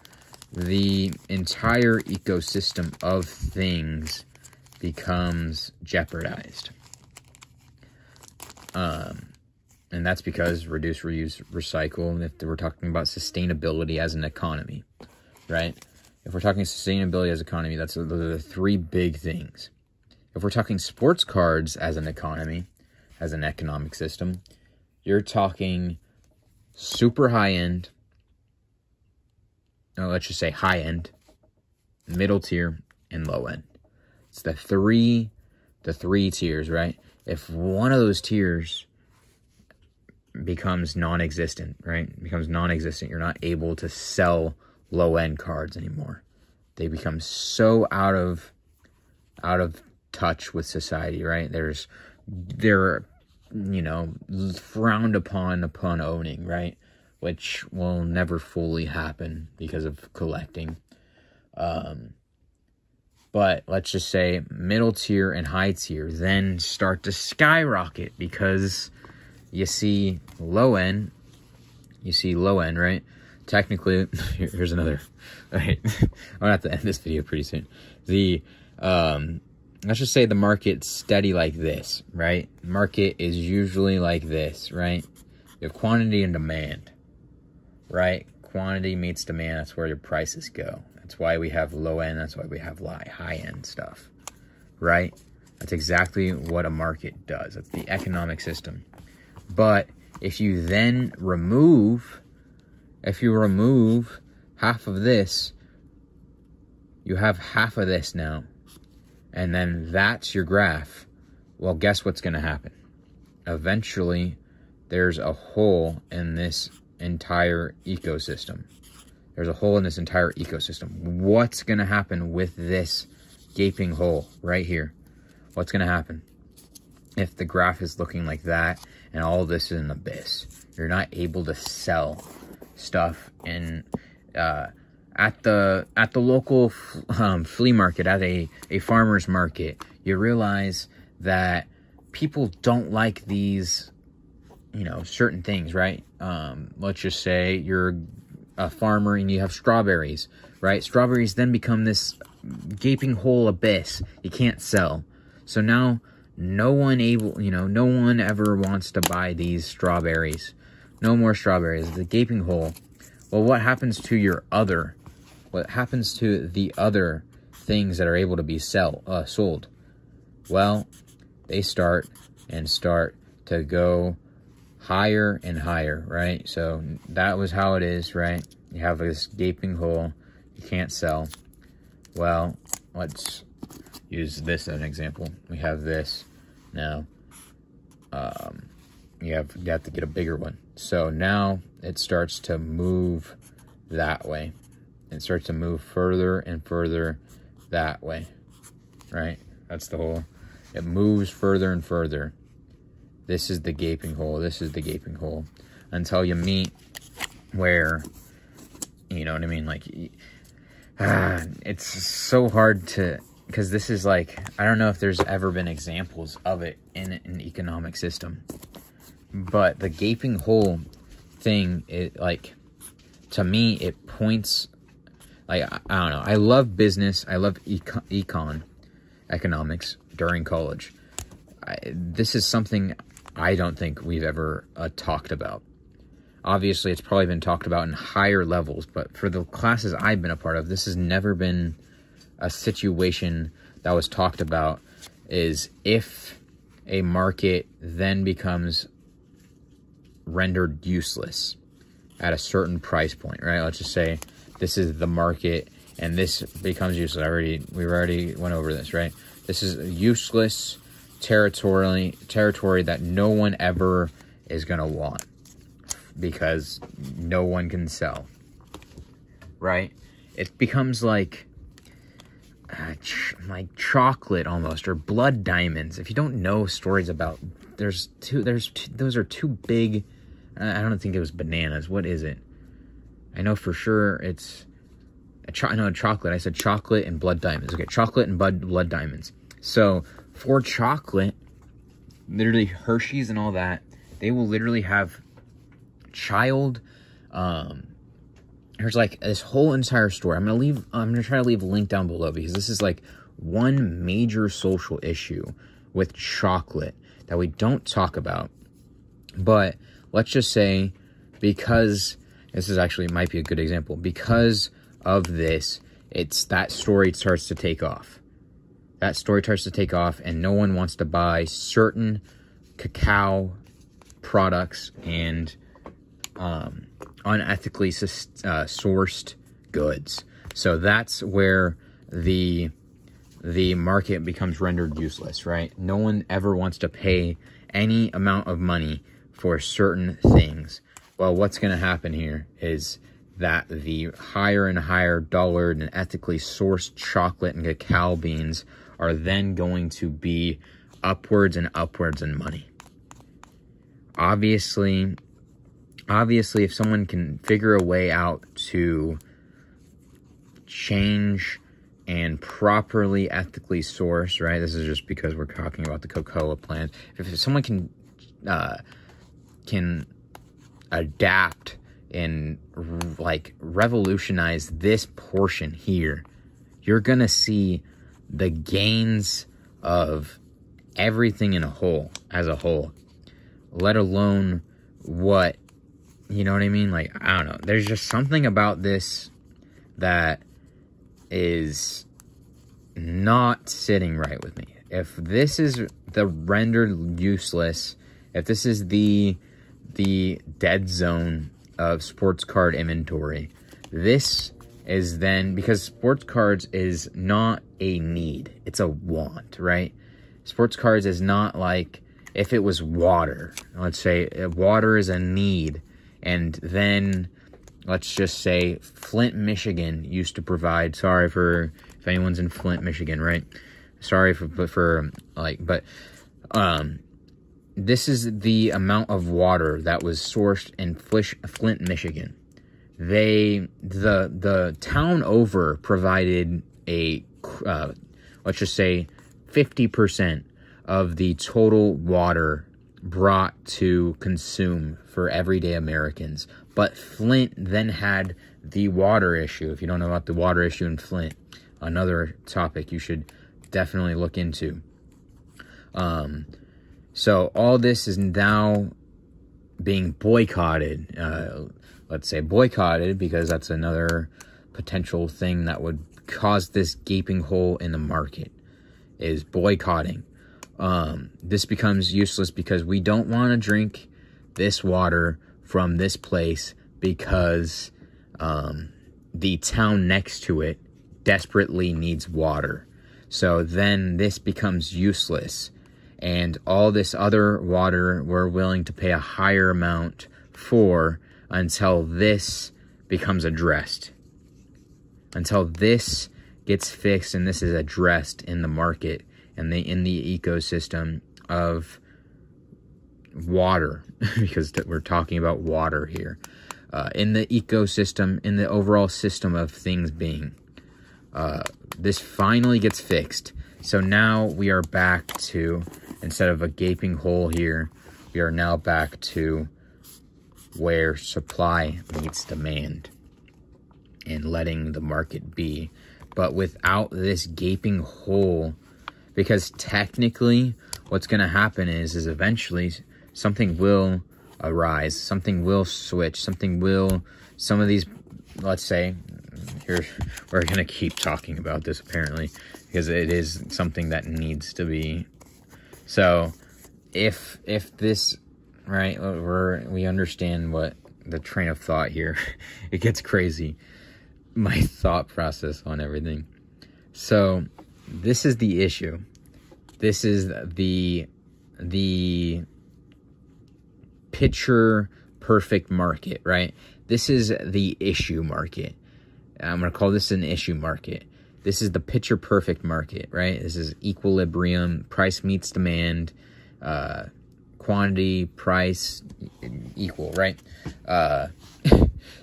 The entire ecosystem of things becomes jeopardized. And that's because reduce, reuse, recycle, if we're talking about sustainability as an economy, right? If we're talking sustainability as an economy, those are the three big things. If we're talking sports cards as an economy, as an economic system, you're talking super high-end, let's just say high-end, middle tier, and low-end. It's the three tiers, right? If one of those tiers becomes non-existent, right? Becomes non-existent, you're not able to sell low-end cards anymore. they become so out of touch with society, right? They're, you know, frowned upon owning, right? Which will never fully happen because of collecting. But let's just say middle tier and high tier then start to skyrocket because you see low end, right? Technically, here's another, right? I'm gonna have to end this video pretty soon. Let's just say the market's steady like this, right? Market is usually like this, right? You have quantity and demand, right? Quantity meets demand. That's where your prices go. That's why we have low end. That's why we have high end stuff, right? That's exactly what a market does. That's the economic system. But if you then remove half of this, you have half of this now. And then that's your graph. Well, guess what's going to happen? Eventually, there's a hole in this entire ecosystem. There's a hole in this entire ecosystem. What's going to happen with this gaping hole right here? What's going to happen? If the graph is looking like that and all of this is an abyss, you're not able to sell stuff in at the local flea market, at a farmer's market. You realize that people don't like these, you know, certain things, right? Let's just say you're a farmer and you have strawberries, right? Strawberries then become this gaping hole abyss you can't sell. So now no one ever wants to buy these strawberries. No more strawberries. The gaping hole. Well, what happens to what happens to the other things that are able to be sold? Well, they start to go higher and higher, right? So that was how it is, right? You have this gaping hole you can't sell. Well, let's use this as an example. We have this now. You have to get a bigger one. So now it starts to move that way. It starts to move further and further that way, right? That's the hole. It moves further and further. This is the gaping hole. This is the gaping hole. Until you meet where, you know what I mean? Like, it's so hard to, because this is like, I don't know if there's ever been examples of it in an economic system. But the gaping hole thing, it, like, to me, it points, like, I don't know. I love business. I love economics during college. This is something I don't think we've ever talked about. Obviously, it's probably been talked about in higher levels, but for the classes I've been a part of, this has never been a situation that was talked about, is if a market then becomes rendered useless at a certain price point, right? Let's just say this is the market and this becomes useless. We already went over this, right? This is useless territory that no one ever is going to want because no one can sell, right? It becomes like chocolate almost, or blood diamonds. If you don't know stories about, those are two big, I don't think it was bananas. What is it? I know for sure it's chocolate. I said chocolate and blood diamonds. Okay, chocolate and blood diamonds. So for chocolate, literally Hershey's and all that, they will literally have there's like this whole entire story. I'm gonna try to leave a link down below, because this is like one major social issue with chocolate that we don't talk about. But let's just say, because this is actually might be a good example, because of this, that story starts to take off. That story starts to take off, and no one wants to buy certain cacao products and unethically sourced goods. So that's where the market becomes rendered useless, right? No one ever wants to pay any amount of money for certain things. Well, what's going to happen here is that the higher and higher dollared and ethically sourced chocolate and cacao beans are then going to be upwards and upwards in money. Obviously, if someone can figure a way out to change and properly ethically source, right? This is just because we're talking about the cocoa plant. If someone can adapt and like revolutionize this portion here, you're gonna see the gains of everything in a whole, as a whole, let alone what, you know what I mean? Like, I don't know. There's just something about this that is not sitting right with me. If this is the rendered useless, if this is the dead zone of sports card inventory, this is then, because sports cards is not a need, it's a want, right? Sports cards is not like if it was water. Let's say water is a need, and then let's just say Flint, Michigan used to provide, sorry for if anyone's in Flint, Michigan, right? Sorry but this is the amount of water that was sourced in Flint, Michigan. The town over provided a, let's just say 50% of the total water brought to consume for everyday Americans. But Flint then had the water issue. If you don't know about the water issue in Flint, another topic you should definitely look into. So all this is now being boycotted. Let's say boycotted, because that's another potential thing that would cause this gaping hole in the market, is boycotting. This becomes useless because we don't want to drink this water from this place because the town next to it desperately needs water. So then this becomes useless, and all this other water we're willing to pay a higher amount for until this becomes addressed, until this gets fixed and this is addressed in the market and in the ecosystem of water, because we're talking about water here, in the ecosystem, in the overall system of things being. This finally gets fixed. So now we are back to, instead of a gaping hole here, we are now back to where supply meets demand and letting the market be. But without this gaping hole, because technically what's going to happen is eventually something will arise, something will switch, some of these, let's say, here, we're going to keep talking about this apparently, because it is something that needs to be. So if this, right, we understand what the train of thought here, it gets crazy, my thought process on everything. So this is the issue. This is the picture perfect market, right? This is the issue market. I'm going to call this an issue market. This is the picture perfect market, right? This is equilibrium, price meets demand, quantity, price equal, right?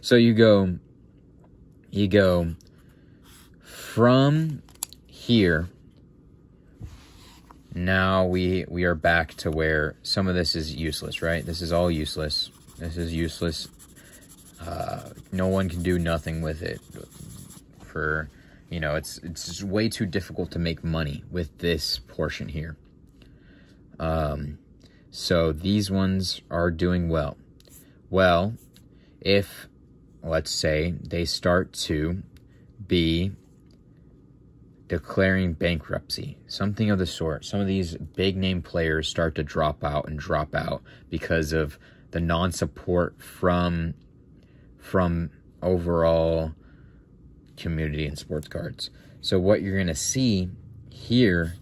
So you go from here. Now we are back to where some of this is useless, right? This is all useless. This is useless. No one can do nothing with it. For, you know, it's just way too difficult to make money with this portion here. So these ones are doing well. Well, if, let's say, they start to be declaring bankruptcy, something of the sort, some of these big name players start to drop out because of the non-support from overall community in sports cards. So what you're going to see here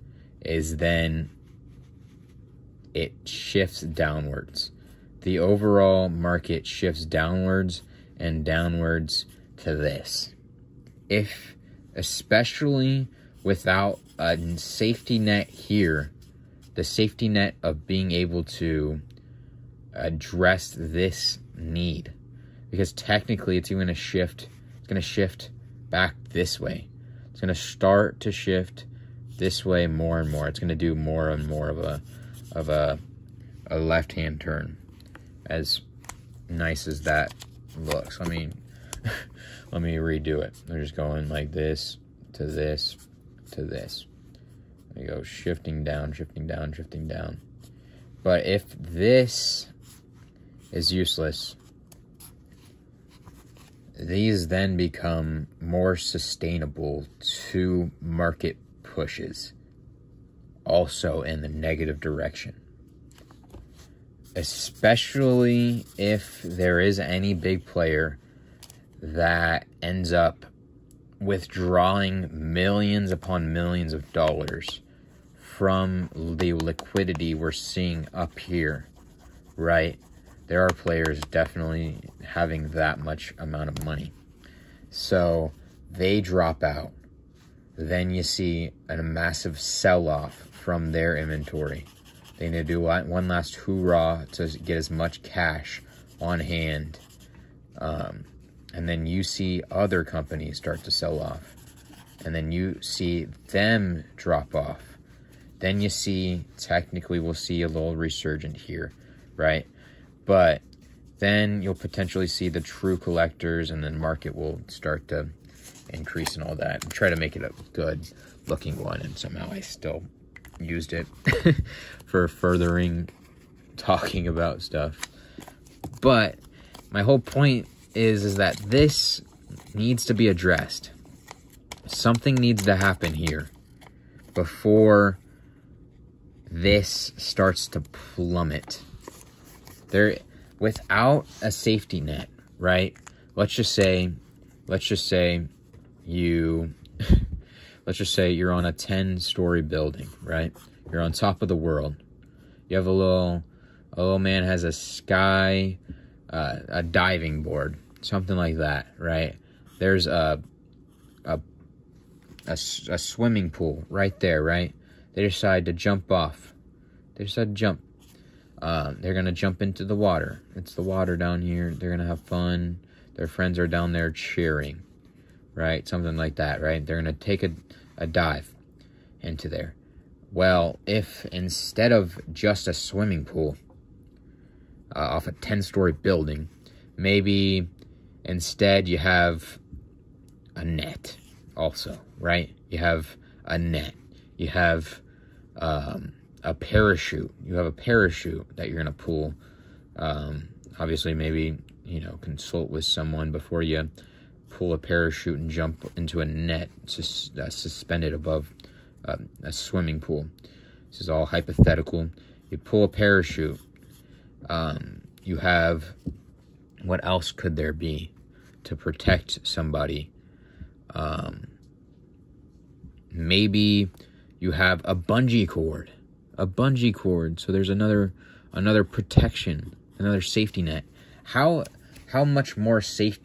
is then it shifts downwards. The overall market shifts downwards, and downwards to this. If, especially without a safety net here, the safety net of being able to address this need, because technically it's going to shift. It's going to shift back this way. It's going to start to shift this way more and more. It's going to do more and more of a left-hand turn. As nice as that looks, let me redo it. They're just going like this to this to this. There you go, shifting down, shifting down, shifting down. But if this is useless, these then become more sustainable to market pushes, also in the negative direction. Especially if there is any big player that ends up withdrawing millions upon millions of dollars from the liquidity we're seeing up here, right? There are players definitely having that much amount of money. So they drop out. Then you see a massive sell-off from their inventory. They need to do one last hoorah to get as much cash on hand. And then you see other companies start to sell off. And then you see them drop off. Then you see, technically we'll see a little resurgent here, right? But then you'll potentially see the true collectors, and then market will start to increase and all that. And try to make it a good looking one, and somehow I still used it for furthering talking about stuff. But my whole point is that this needs to be addressed. Something needs to happen here before this starts to plummet. Without a safety net, right? Let's just say you let's just say you're on a 10-story building, right? You're on top of the world. You have a little man has a diving board, something like that, right? There's a swimming pool right there, right? They decide to jump off. They decide to jump. They're going to jump into the water. It's the water down here. They're going to have fun. Their friends are down there cheering, right? Something like that, right? They're going to take a dive into there. Well, if instead of just a swimming pool off a 10-story building, maybe instead you have a net also, right? You have a net. You have a parachute. You have a parachute that you're going to pull. Obviously, maybe, consult with someone before you pull a parachute and jump into a net suspended above a swimming pool. This is all hypothetical. You pull a parachute. You have, what else could there be to protect somebody? Maybe you have a bungee cord. So there's another protection, another safety net. How much more safe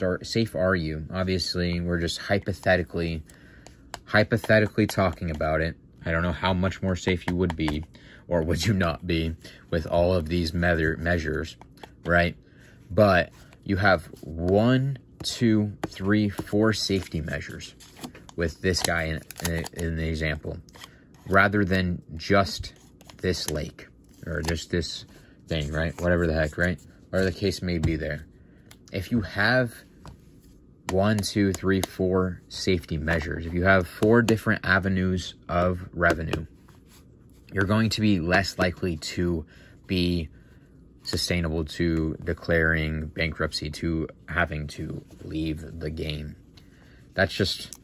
are you? Obviously, we're just hypothetically talking about it. I don't know how much more safe you would be, or would you not be, with all of these measures, right? But you have 1, 2, 3, 4 safety measures with this guy in the example, rather than just this lake, or just this thing, right? Whatever the heck, right? Whatever the case may be there. If you have 1, 2, 3, 4 safety measures, if you have 4 different avenues of revenue, you're going to be less likely to be sustainable, to declaring bankruptcy, to having to leave the game. That's just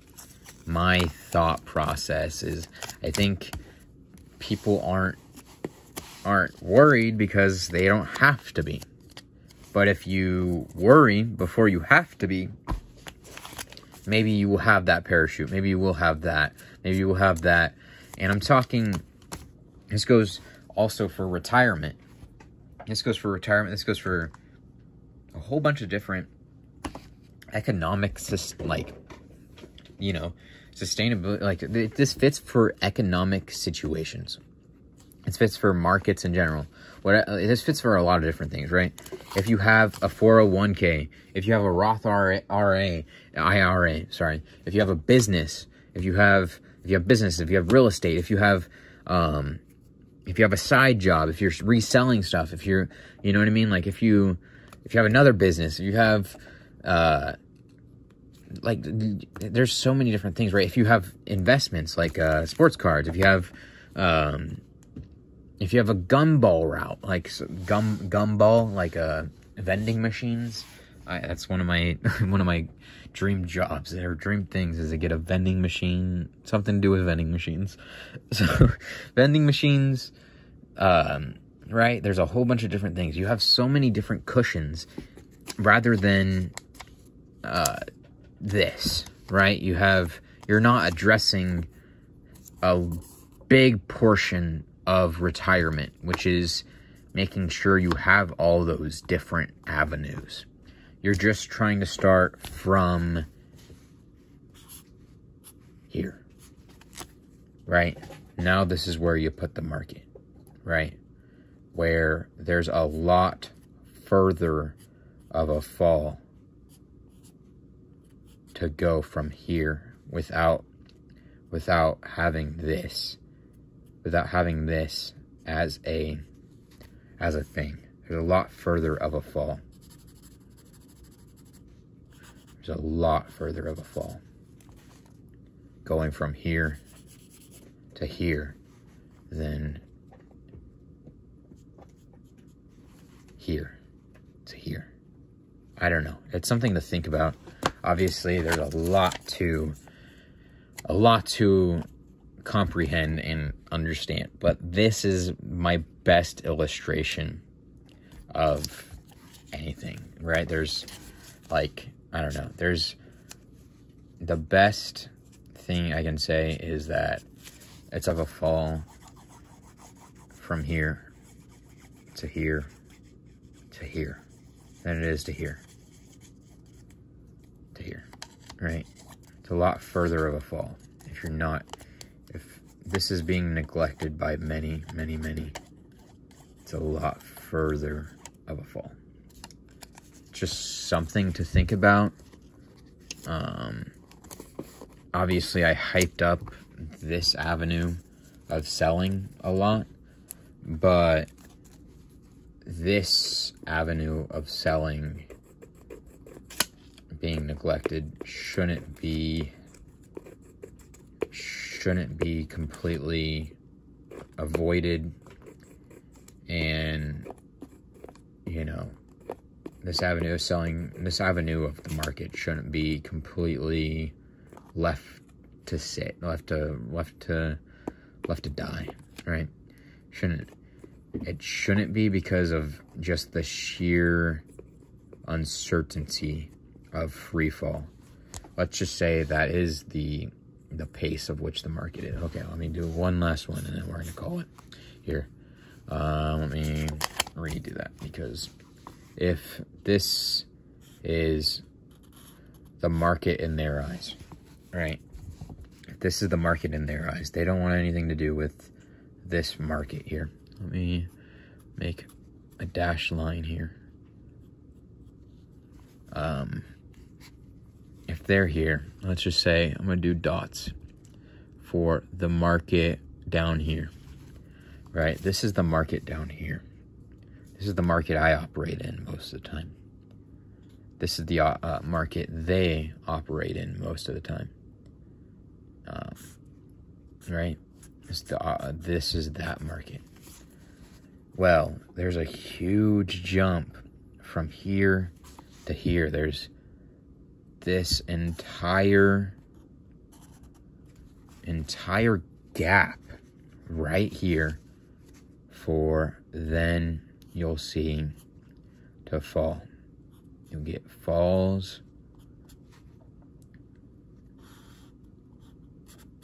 my thought process. Is I think people aren't worried because they don't have to be. But if you worry before you have to be, maybe you will have that parachute. Maybe you will have that. Maybe you will have that. And I'm talking, this goes also for retirement. This goes for retirement. This goes for a whole bunch of different like, you know, sustainability, like this fits for economic situations. It fits for markets in general. This fits for a lot of different things, right? If you have a 401k, if you have a Roth IRA, if you have a business, if you have business, if you have real estate, if you have a side job, if you're reselling stuff, if you're, you know what I mean? Like if you have another business, if you have, like, there's so many different things, right? If you have investments like sports cards, if you have a gumball route, like gumball, like vending machines, that's one of my dream jobs or dream things, is to get a vending machine, something to do with vending machines. So vending machines, right? There's a whole bunch of different things. You have so many different cushions rather than this, right? You're not addressing a big portion of retirement, which is making sure you have all those different avenues. You're just trying to start from here, right? Now this is where you put the market, right? Where there's a lot further of a fall to go from here without having this as a thing. There's a lot further of a fall. There's a lot further of a fall going from here to here than here to here. I don't know. It's something to think about. Obviously, there's a lot to comprehend and understand, but this is my best illustration of anything, right? There's, like, I don't know, there's, the best thing I can say is that it's of a fall from here to here to here than it is to here to here, right? It's a lot further of a fall. If this is being neglected by many, it's a lot further of a fall. Just something to think about. Obviously, I hyped up this avenue of selling a lot, but this avenue of selling being neglected shouldn't be completely avoided. And, you know, this avenue of selling, this avenue of the market shouldn't be completely left to sit, left to die, right? It shouldn't be, because of just the sheer uncertainty of free fall. Let's just say that is the pace of which the market is. Okay, let me do one last one and then we're gonna call it here. Let me redo that, because if this is the market in their eyes, right? If this is the market in their eyes, they don't want anything to do with this market here. Let me make a dashed line here. If they're here, let's just say I'm gonna do dots for the market down here, right? This is the market down here. This is the market I operate in most of the time. This is the market they operate in most of the time, right? This is that market. Well, there's a huge jump from here to here. There's this entire gap right here for then you'll see to fall. You'll get falls.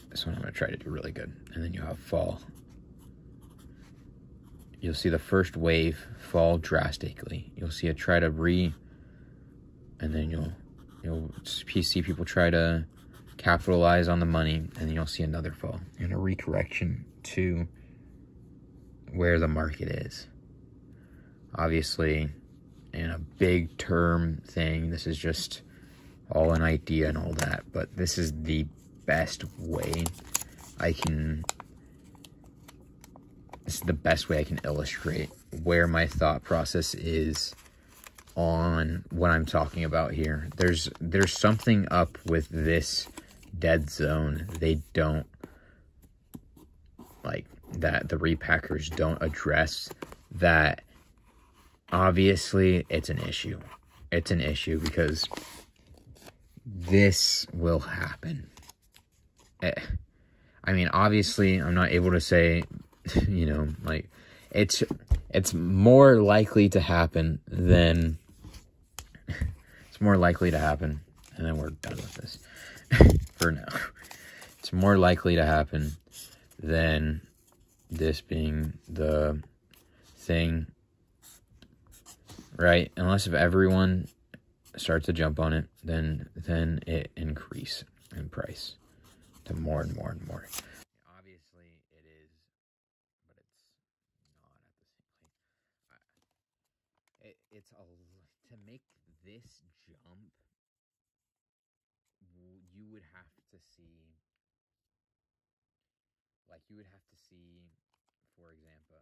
This one I'm going to try to do really good. And then you'll have fall. You'll see the first wave fall drastically. You'll see it try to and then you'll you'll see people try to capitalize on the money, and then you'll see another fall and a recorrection to where the market is. Obviously, in a big term thing, this is just all an idea and all that, but this is the best way I can illustrate where my thought process is on what I'm talking about here. There's something up with this dead zone. They don't, like, that the repackers don't address that. Obviously, it's an issue. It's an issue because this will happen. I mean, obviously, I'm not able to say, you know, like, it's more likely to happen than, it's more likely to happen, and then we're done with this for now. It's more likely to happen than this being the thing, right? Unless if everyone starts to jump on it, then it increase in price to more and more and more. Obviously, it is, but it's not at the same time. It's to make this jump, you would have to see, like, for example,